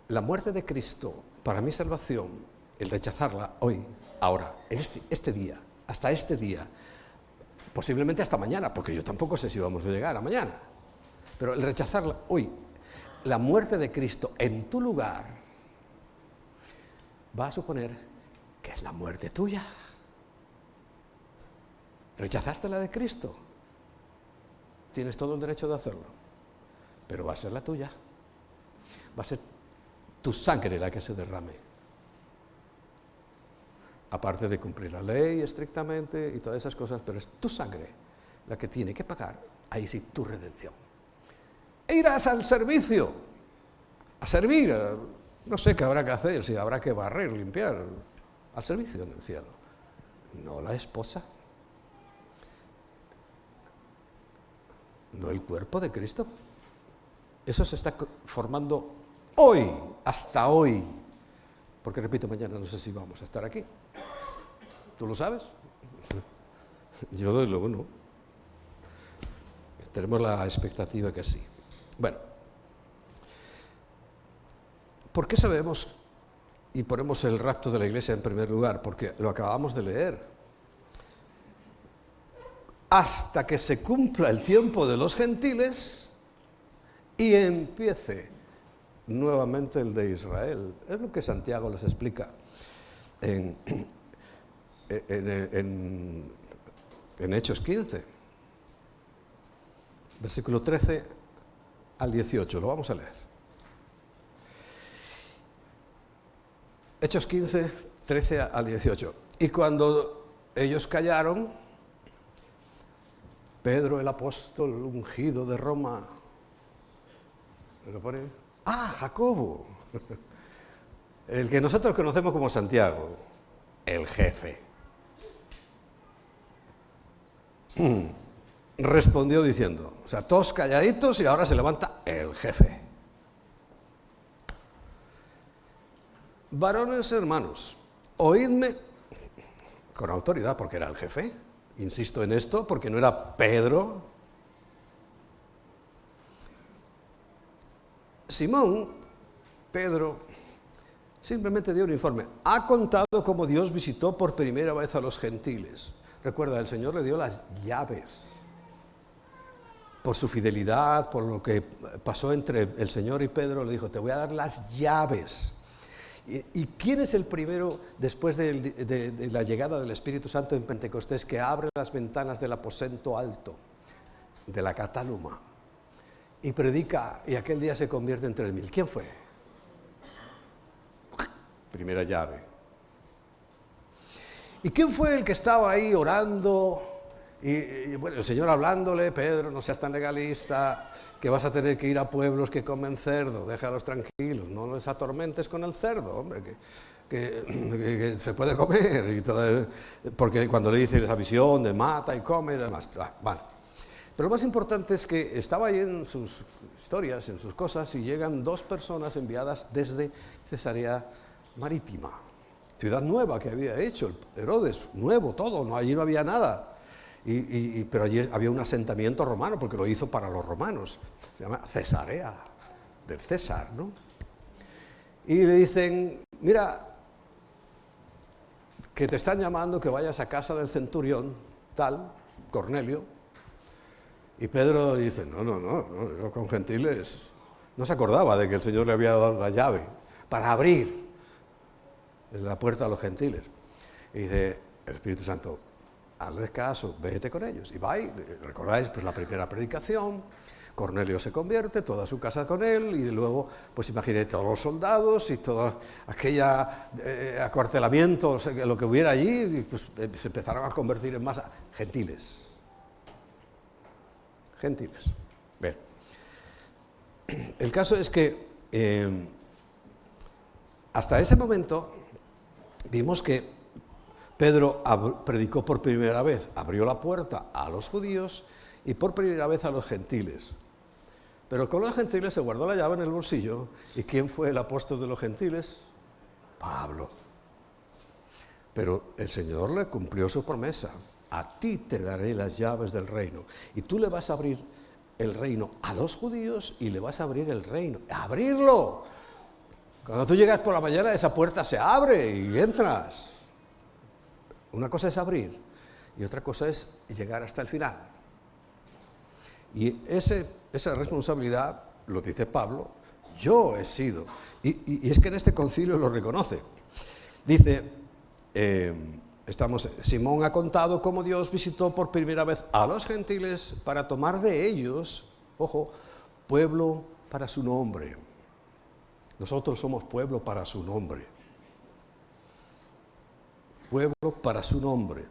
La muerte de Cristo, para mi salvación, el rechazarla hoy, ahora, en este día, hasta este día, posiblemente hasta mañana, porque yo tampoco sé si vamos a llegar a mañana, pero el rechazarla hoy, la muerte de Cristo en tu lugar, va a suponer que es la muerte tuya. ¿Rechazaste la de Cristo? Tienes todo el derecho de hacerlo, pero va a ser la tuya. Va a ser tu sangre la que se derrame. Aparte de cumplir la ley estrictamente y todas esas cosas, pero es tu sangre la que tiene que pagar, ahí sí, tu redención. E irás al servicio, a servir, no sé qué habrá que hacer, si habrá que barrer, limpiar, al servicio en el cielo. No la esposa, no el cuerpo de Cristo. Eso se está formando hoy, hasta hoy. Porque repito, mañana no sé si vamos a estar aquí. ¿Tú lo sabes? Yo desde luego no. Tenemos la expectativa que sí. Bueno, ¿por qué sabemos y ponemos el rapto de la Iglesia en primer lugar? Porque lo acabamos de leer. Hasta que se cumpla el tiempo de los gentiles y empiece nuevamente el de Israel. Es lo que Santiago les explica en Hechos 15, versículo 13 al 18. Lo vamos a leer. Hechos 15, 13 al 18. Y cuando ellos callaron, Pedro, el apóstol ungido de Roma, ¿me lo pone? Jacobo, el que nosotros conocemos como Santiago, el jefe, respondió diciendo, o sea, todos calladitos y ahora se levanta el jefe. Varones hermanos, oídme con autoridad, porque era el jefe, insisto en esto, porque no era Pedro. Simón, Pedro, simplemente dio un informe. Ha contado cómo Dios visitó por primera vez a los gentiles. Recuerda, el Señor le dio las llaves. Por su fidelidad, por lo que pasó entre el Señor y Pedro, le dijo, te voy a dar las llaves. ¿Y quién es el primero, después de la llegada del Espíritu Santo en Pentecostés, que abre las ventanas del aposento alto, de la catáluma, y predica, y aquel día se convierte en 3.000? ¿Quién fue? Primera llave. ¿Y quién fue el que estaba ahí orando? Y bueno, el Señor hablándole, Pedro, no seas tan legalista, que vas a tener que ir a pueblos que comen cerdo, déjalos tranquilos, no les atormentes con el cerdo, hombre, que se puede comer, y todo, porque cuando le dice esa visión de mata y come y demás, vale. Pero lo más importante es que estaba ahí en sus historias, en sus cosas, y llegan 2 personas enviadas desde Cesarea Marítima, ciudad nueva que había hecho Herodes, nuevo todo, no, allí no había nada. Pero allí había un asentamiento romano, porque lo hizo para los romanos, se llama Cesarea, del César, ¿no? Y le dicen, mira, que te están llamando que vayas a casa del centurión, tal, Cornelio. Y Pedro dice, no, con gentiles, no se acordaba de que el Señor le había dado la llave para abrir la puerta a los gentiles. Y dice el Espíritu Santo, hazles caso, vete con ellos. Y va, y recordáis pues la primera predicación, Cornelio se convierte, toda su casa con él, y luego, pues imaginé todos los soldados y todo aquella acuartelamiento, o sea, lo que hubiera allí, y pues se empezaron a convertir en masa. Gentiles. Bien. El caso es que hasta ese momento vimos que Pedro predicó por primera vez, abrió la puerta a los judíos y por primera vez a los gentiles. Pero con los gentiles se guardó la llave en el bolsillo. ¿Y quién fue el apóstol de los gentiles? Pablo. Pero el Señor le cumplió su promesa. A ti te daré las llaves del reino. Y tú le vas a abrir el reino a los judíos y le vas a abrir el reino. ¡Abrirlo! Cuando tú llegas por la mañana, esa puerta se abre y entras. Una cosa es abrir y otra cosa es llegar hasta el final. Y esa responsabilidad, lo dice Pablo, yo he sido. Y es que en este concilio lo reconoce. Dice, Simón ha contado cómo Dios visitó por primera vez a los gentiles para tomar de ellos, ojo, pueblo para su nombre. Nosotros somos pueblo para su nombre. Pueblo para su nombre.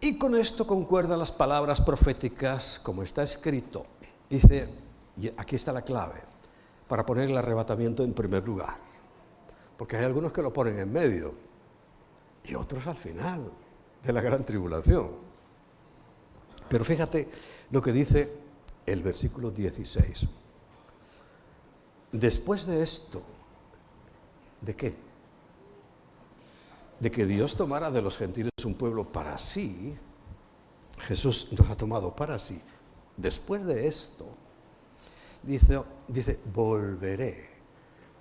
Y con esto concuerdan las palabras proféticas, como está escrito. Dice, y aquí está la clave, para poner el arrebatamiento en primer lugar. Porque hay algunos que lo ponen en medio y otros al final de la gran tribulación. Pero fíjate lo que dice el versículo 16. Después de esto, ¿de qué? De que Dios tomara de los gentiles un pueblo para sí, Jesús nos ha tomado para sí. Después de esto, dice, volveré,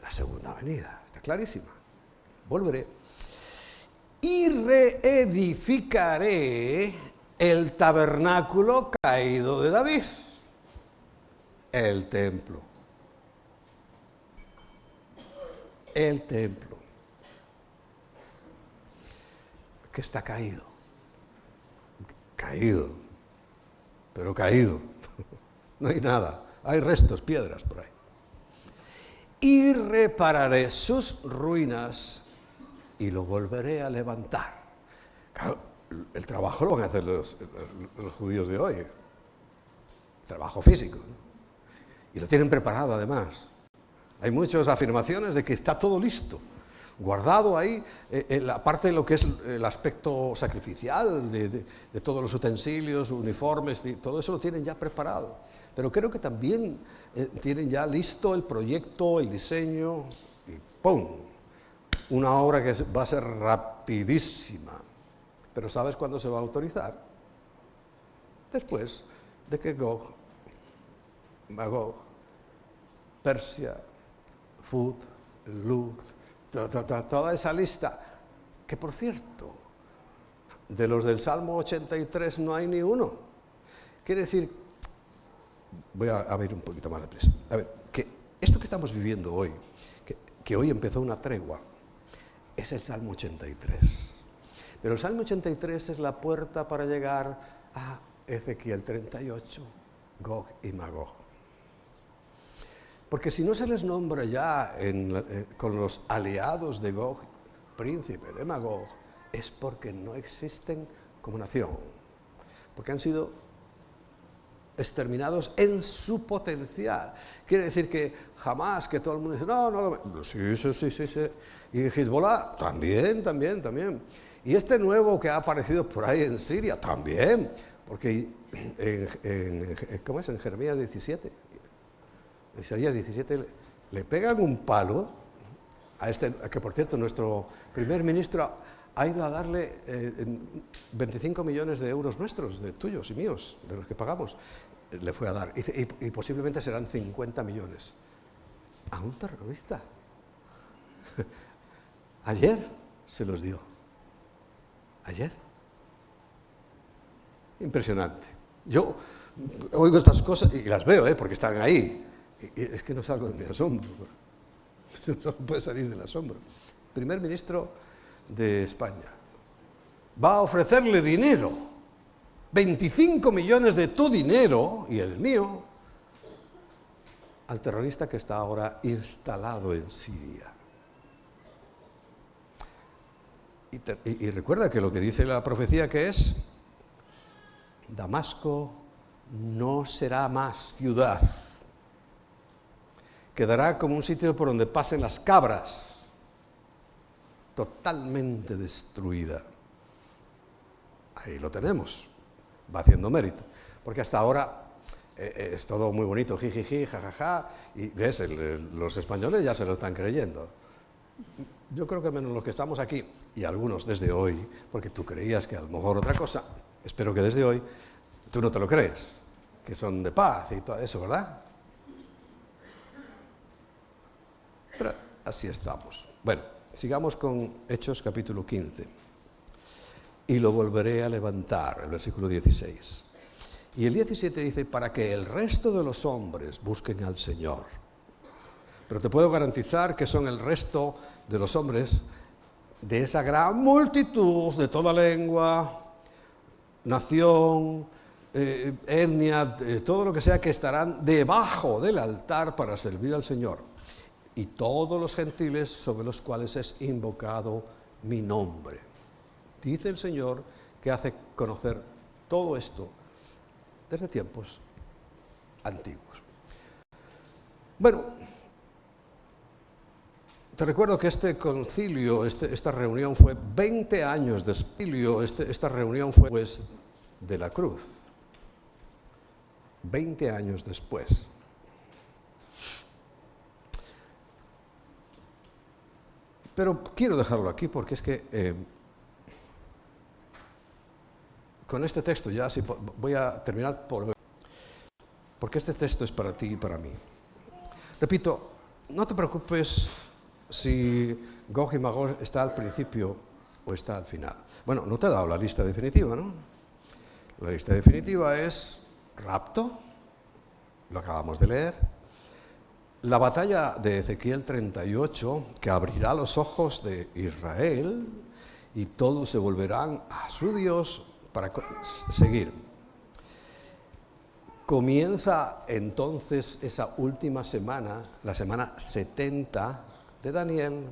la segunda venida, está clarísima, volveré, y reedificaré el tabernáculo caído de David, el templo, que está caído, pero caído, no hay nada, hay restos, piedras por ahí. Y repararé sus ruinas y lo volveré a levantar. Claro, el trabajo lo van a hacer los judíos de hoy, trabajo físico, ¿no? Y lo tienen preparado además. Hay muchas afirmaciones de que está todo listo, guardado ahí, la parte de lo que es el aspecto sacrificial de todos los utensilios, uniformes, todo eso lo tienen ya preparado. Pero creo que también tienen ya listo el proyecto, el diseño, y ¡pum! Una obra que va a ser rapidísima. Pero ¿sabes cuándo se va a autorizar? Después de que Gog, Magog, Persia, Fud, Luz, toda esa lista, que por cierto, de los del Salmo 83 no hay ni uno. Quiere decir, voy a ver un poquito más deprisa, a ver, que esto que estamos viviendo hoy, que hoy empezó una tregua, es el Salmo 83. Pero el Salmo 83 es la puerta para llegar a Ezequiel 38, Gog y Magog. Porque si no se les nombra ya con los aliados de Gog, príncipe de Magog, es porque no existen como nación, porque han sido exterminados en su potencial. Quiere decir que jamás que todo el mundo dice, no, sí. Y Hezbollah, también. Y este nuevo que ha aparecido por ahí en Siria, también, porque ¿cómo es? En Jeremías 17, Isaías 17, le pegan un palo a que por cierto nuestro primer ministro ha ido a darle 25 millones de euros nuestros, de tuyos y míos, de los que pagamos, le fue a dar, y posiblemente serán 50 millones a un terrorista. Ayer se los dio. Ayer. Impresionante. Yo oigo estas cosas y las veo, porque están ahí. Y es que no salgo de mi asombro. No puede salir del asombro. Primer ministro de España va a ofrecerle dinero, 25 millones de tu dinero y el mío, al terrorista que está ahora instalado en Siria. Y recuerda que lo que dice la profecía que es, Damasco no será más ciudad, quedará como un sitio por donde pasen las cabras, totalmente destruida. Ahí lo tenemos, va haciendo mérito, porque hasta ahora es todo muy bonito, jijiji, jajaja, y ves, los españoles ya se lo están creyendo. Yo creo que menos los que estamos aquí, y algunos desde hoy, porque tú creías que a lo mejor otra cosa, espero que desde hoy tú no te lo crees, que son de paz y todo eso, ¿verdad? Pero así estamos. Bueno, sigamos con Hechos capítulo 15. Y lo volveré a levantar, el versículo 16. Y el 17 dice, para que el resto de los hombres busquen al Señor. Pero te puedo garantizar que son el resto de los hombres de esa gran multitud, de toda lengua, nación, etnia, todo lo que sea, que estarán debajo del altar para servir al Señor. Y todos los gentiles sobre los cuales es invocado mi nombre. Dice el Señor que hace conocer todo esto desde tiempos antiguos. Bueno, te recuerdo que este concilio, esta reunión fue 20 años después, esta reunión fue después de la cruz, 20 años después. Pero quiero dejarlo aquí porque es que con este texto ya voy a terminar porque este texto es para ti y para mí. Repito, no te preocupes si Gog y Magog está al principio o está al final. Bueno, no te he dado la lista definitiva, ¿no? La lista definitiva es rapto, lo acabamos de leer, la batalla de Ezequiel 38, que abrirá los ojos de Israel y todos se volverán a su Dios para seguir. Comienza entonces esa última semana, la semana 70 de Daniel.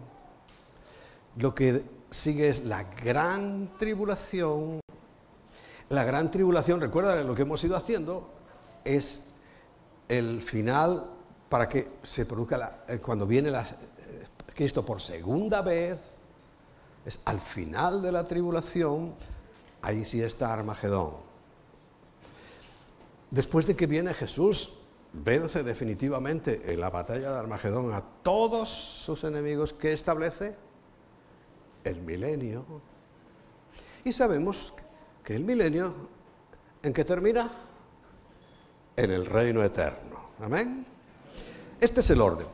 Lo que sigue es la gran tribulación. La gran tribulación, recuerda lo que hemos ido haciendo, es el final para que se produzca cuando viene Cristo por segunda vez, es al final de la tribulación, ahí sí está Armagedón. Después de que viene Jesús, vence definitivamente en la batalla de Armagedón a todos sus enemigos, que establece el milenio. Y sabemos que el milenio, ¿en qué termina? En el reino eterno. ¿Amén? Este es el orden.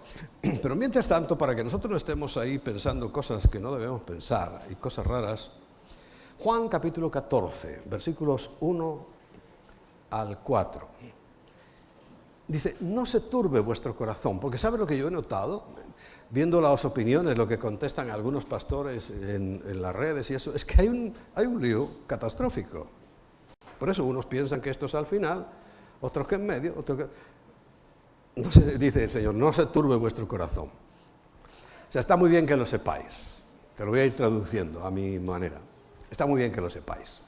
Pero mientras tanto, para que nosotros no estemos ahí pensando cosas que no debemos pensar y cosas raras, Juan capítulo 14, versículos 1 al 4. Dice, no se turbe vuestro corazón, porque ¿sabe lo que yo he notado? Viendo las opiniones, lo que contestan algunos pastores en las redes y eso, es que hay un lío catastrófico. Por eso unos piensan que esto es al final, otros que en medio, otros que... Entonces dice el Señor, no se turbe vuestro corazón. O sea, está muy bien que lo sepáis. Te lo voy a ir traduciendo a mi manera. Está muy bien que lo sepáis.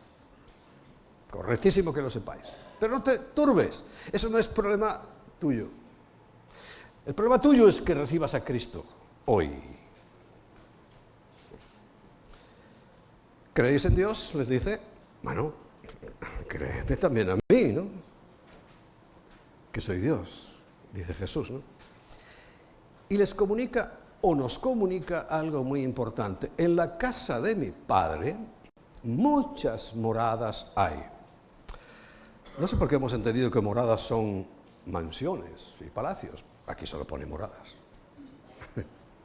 Correctísimo que lo sepáis. Pero no te turbes. Eso no es problema tuyo. El problema tuyo es que recibas a Cristo hoy. ¿Creéis en Dios? Les dice, bueno, créete también a mí, ¿no? Que soy Dios, dice Jesús, ¿no? Y les comunica o nos comunica algo muy importante. En la casa de mi Padre muchas moradas hay. No sé por qué hemos entendido que moradas son mansiones y palacios. Aquí solo pone moradas.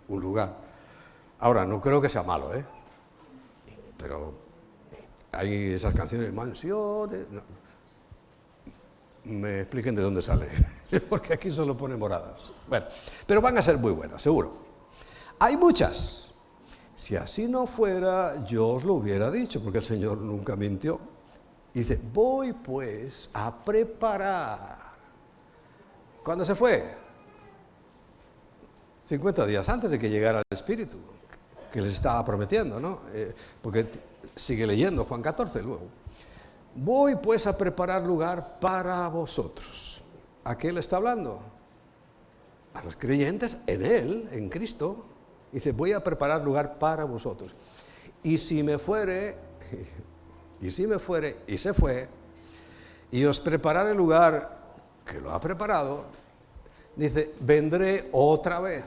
Un lugar. Ahora, no creo que sea malo, ¿eh? Pero hay esas canciones, mansiones... No. Me expliquen de dónde sale, porque aquí solo pone moradas. Bueno, pero van a ser muy buenas, seguro. Hay muchas. Si así no fuera, yo os lo hubiera dicho, porque el Señor nunca mintió. Y dice, voy pues a preparar. ¿Cuándo se fue? 50 días antes de que llegara el Espíritu, que les estaba prometiendo, ¿no? Porque sigue leyendo Juan 14 luego. Voy pues a preparar lugar para vosotros. ¿A qué le está hablando? a los creyentes en Él, en Cristo. Dice, voy a preparar lugar para vosotros. Y si me fuere, y se fue, y os prepararé el lugar que lo ha preparado, dice, vendré otra vez.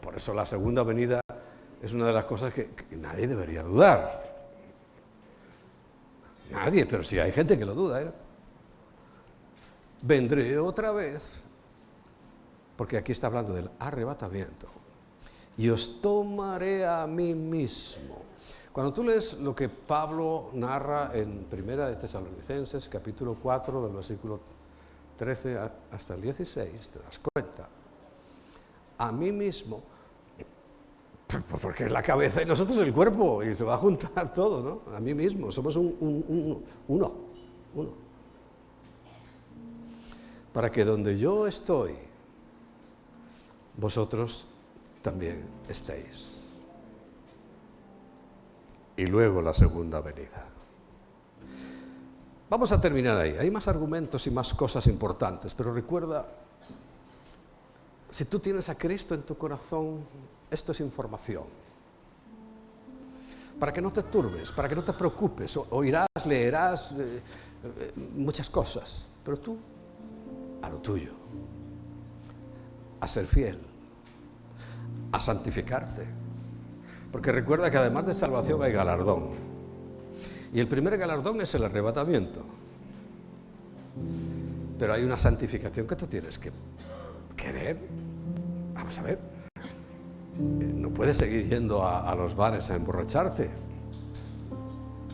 Por eso la segunda venida es una de las cosas que nadie debería dudar. Nadie, pero sí hay gente que lo duda, ¿eh? Vendré otra vez, porque aquí está hablando del arrebatamiento, y os tomaré a mí mismo. Cuando tú lees lo que Pablo narra en Primera de Tesalonicenses, capítulo 4, del versículo 13 hasta el 16, te das cuenta. A mí mismo, porque es la cabeza y nosotros el cuerpo, y se va a juntar todo, ¿no? A mí mismo, somos uno. Para que donde yo estoy, vosotros también estéis. Y luego la segunda venida. Vamos a terminar ahí. Hay más argumentos y más cosas importantes, pero recuerda, si tú tienes a Cristo en tu corazón, esto es información. Para que no te turbes, para que no te preocupes, oirás, leerás muchas cosas, pero tú a lo tuyo, a ser fiel, a santificarte. Porque recuerda que además de salvación hay galardón. Y el primer galardón es el arrebatamiento. Pero hay una santificación que tú tienes que querer. Vamos a ver. No puedes seguir yendo a los bares a emborracharte.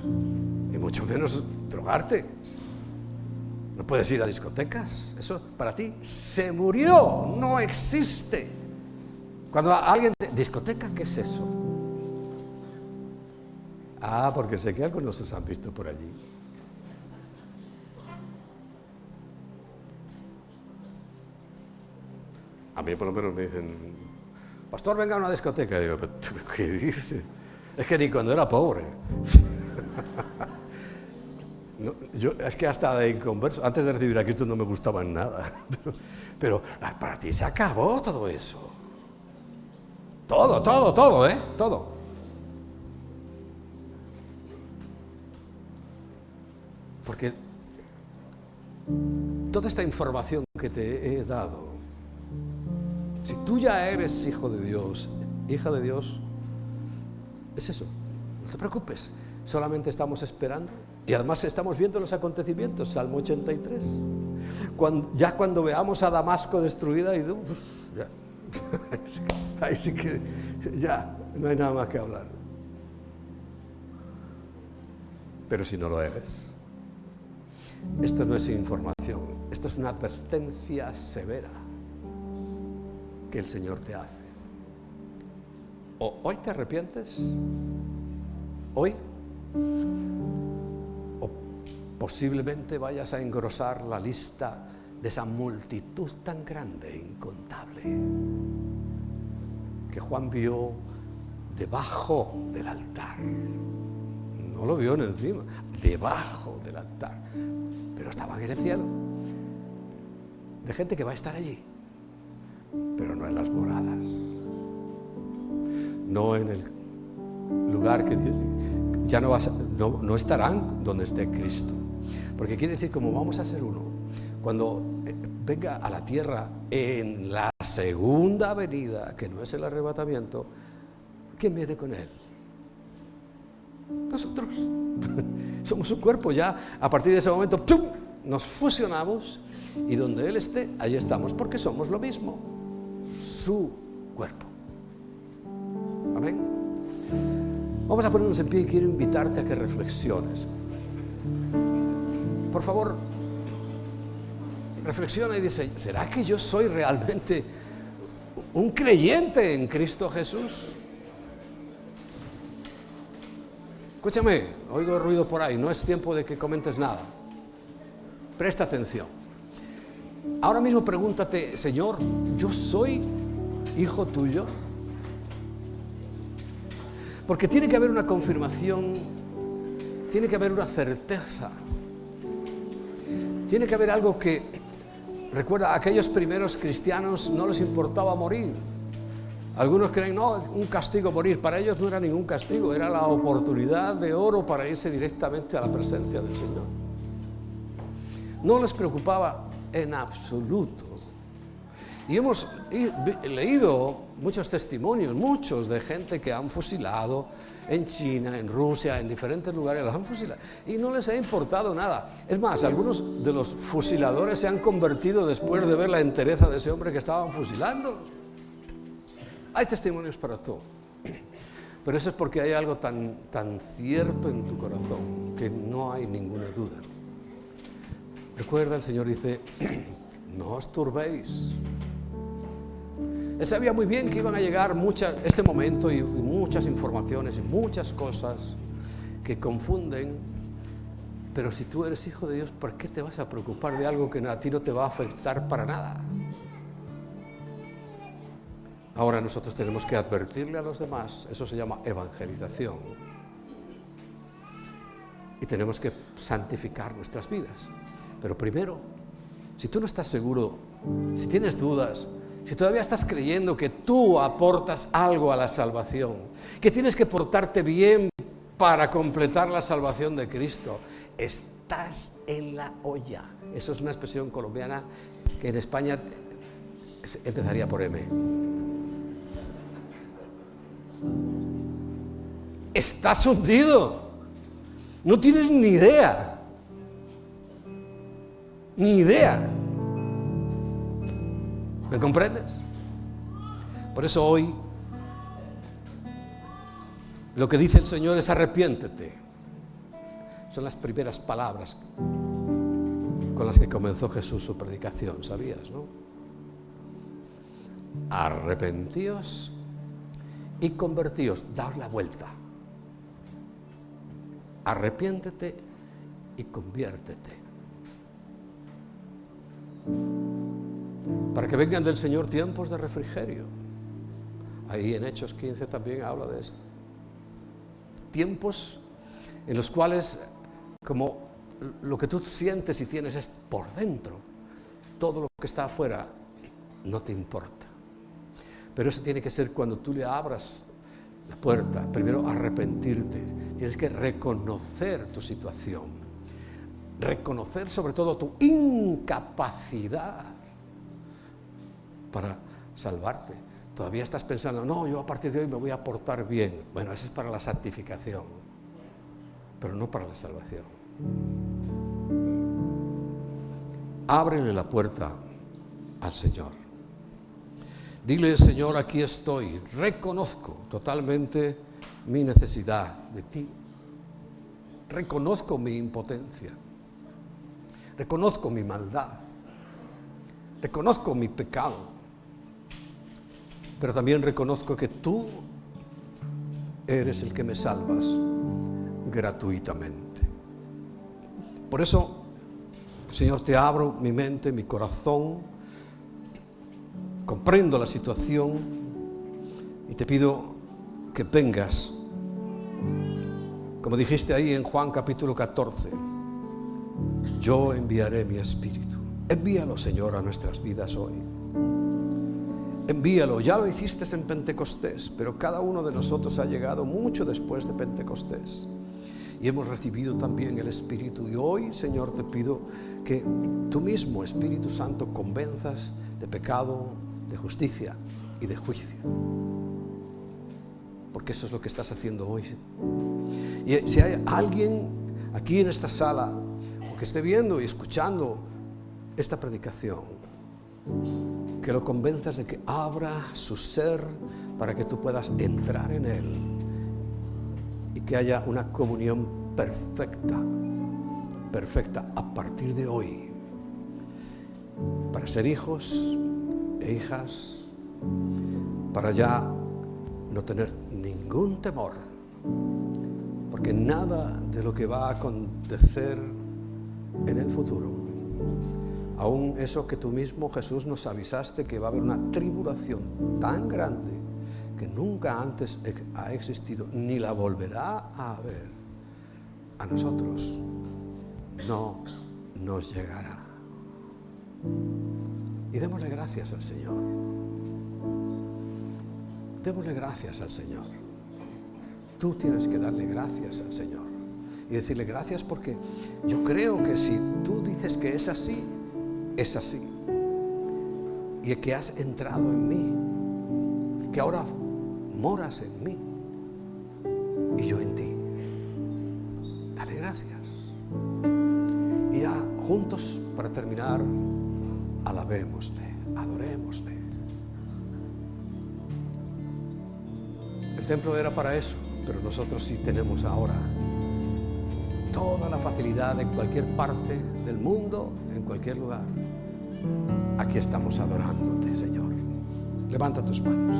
Ni mucho menos drogarte. No puedes ir a discotecas. Eso para ti se murió. No existe. Cuando alguien te... ¿Discoteca? ¿Qué es eso? Ah, porque sé que algunos os han visto por allí. A mí por lo menos me dicen, pastor, venga a una discoteca. Y digo, ¿qué dices? Es que ni cuando era pobre. No, yo, es que hasta de inconverso, antes de recibir a Cristo no me gustaba en nada. Pero para ti se acabó todo eso. Todo, todo. Porque toda esta información que te he dado, si tú ya eres hijo de Dios, hija de Dios, es eso. No te preocupes, solamente estamos esperando. Y además estamos viendo los acontecimientos, Salmo 83. Cuando veamos a Damasco destruida, y ya, ahí sí que ya no hay nada más que hablar. Pero si no lo eres, esto no es información, esto es una advertencia severa que el Señor te hace. O hoy te arrepientes, hoy, o posiblemente vayas a engrosar la lista de esa multitud tan grande, incontable, que Juan vio debajo del altar. No lo vio en encima, debajo del altar. Pero estaban en el cielo, de gente que va a estar allí, pero no en las moradas, no en el lugar que Dios, ya no estarán donde esté Cristo, porque quiere decir, como vamos a ser uno, cuando venga a la tierra en la segunda venida, que no es el arrebatamiento, ¿quién viene con Él? Nosotros. Somos su cuerpo, ya a partir de ese momento ¡pum!, nos fusionamos y donde Él esté, ahí estamos, porque somos lo mismo, su cuerpo. Amén. Vamos a ponernos en pie y quiero invitarte a que reflexiones. Por favor, reflexiona y dice, ¿será que yo soy realmente un creyente en Cristo Jesús? Escúchame, oigo ruido por ahí, no es tiempo de que comentes nada. Presta atención. Ahora mismo pregúntate, Señor, ¿yo soy hijo tuyo? Porque tiene que haber una confirmación, tiene que haber una certeza, tiene que haber algo que Recuerda, a aquellos primeros cristianos no les importaba morir. Algunos creen, no, un castigo morir. Para ellos no era ningún castigo, era la oportunidad de oro para irse directamente a la presencia del Señor. No les preocupaba en absoluto. Y hemos leído muchos testimonios, muchos de gente que han fusilado en China, en Rusia, en diferentes lugares, los han fusilado y no les ha importado nada. Es más, algunos de los fusiladores se han convertido después de ver la entereza de ese hombre que estaban fusilando. Hay testimonios para todo, pero eso es porque hay algo tan cierto en tu corazón que no hay ninguna duda. Recuerda, el Señor dice, no os turbéis. Él sabía muy bien que iban a llegar este momento y muchas informaciones y muchas cosas que confunden, pero si tú eres hijo de Dios, ¿por qué te vas a preocupar de algo que a ti no te va a afectar para nada? Ahora nosotros tenemos que advertirle a los demás, eso se llama evangelización. Y tenemos que santificar nuestras vidas. Pero primero, si tú no estás seguro, si tienes dudas, si todavía estás creyendo que tú aportas algo a la salvación, que tienes que portarte bien para completar la salvación de Cristo, estás en la olla. Eso es una expresión colombiana que en España empezaría por M. Estás hundido. No tienes ni idea. Ni idea. ¿Me comprendes? Por eso hoy lo que dice el Señor es arrepiéntete. Son las primeras palabras con las que comenzó Jesús su predicación, ¿sabías, no? Arrepentíos y convertíos, daos la vuelta. Arrepiéntete y conviértete. Para que vengan del Señor tiempos de refrigerio. Ahí en Hechos 15 también habla de esto. Tiempos en los cuales, como lo que tú sientes y tienes es por dentro, todo lo que está afuera no te importa. Pero eso tiene que ser cuando tú le abras la puerta. Primero arrepentirte. Tienes que reconocer tu situación. Reconocer sobre todo tu incapacidad para salvarte. Todavía estás pensando, no, yo a partir de hoy me voy a portar bien. Bueno, eso es para la santificación, pero no para la salvación. Ábrele la puerta al Señor. Dile, Señor, aquí estoy. Reconozco totalmente mi necesidad de ti. Reconozco mi impotencia. Reconozco mi maldad. Reconozco mi pecado. Pero también reconozco que tú eres el que me salvas gratuitamente. Por eso, Señor, te abro mi mente, mi corazón, comprendo la situación y te pido que vengas, como dijiste ahí en Juan capítulo 14, yo enviaré mi espíritu. Envíalo, Señor, a nuestras vidas hoy. Envíalo, ya lo hiciste en Pentecostés, pero cada uno de nosotros ha llegado mucho después de Pentecostés y hemos recibido también el Espíritu. Y hoy, Señor, te pido que tú mismo, Espíritu Santo, convenzas de pecado, de justicia y de juicio, porque eso es lo que estás haciendo hoy. Y si hay alguien aquí en esta sala o que esté viendo y escuchando esta predicación, que lo convenzas de que abra su ser para que tú puedas entrar en él y que haya una comunión perfecta a partir de hoy, para ser hijos e hijas, para ya no tener ningún temor, porque nada de lo que va a acontecer en el futuro, aún eso que tú mismo, Jesús, nos avisaste, que va a haber una tribulación tan grande que nunca antes ha existido, ni la volverá a haber, a nosotros no nos llegará. Y démosle gracias al Señor. Démosle gracias al Señor. Tú tienes que darle gracias al Señor y decirle gracias, porque yo creo que si tú dices que es así, es así. Y que has entrado en mí, que ahora moras en mí y yo en ti. Dale gracias. Y ya juntos, para terminar, alabémosle, adorémosle. El templo era para eso, pero nosotros sí tenemos ahora toda la facilidad en cualquier parte del mundo, en cualquier lugar. Aquí estamos adorándote, Señor. Levanta tus manos.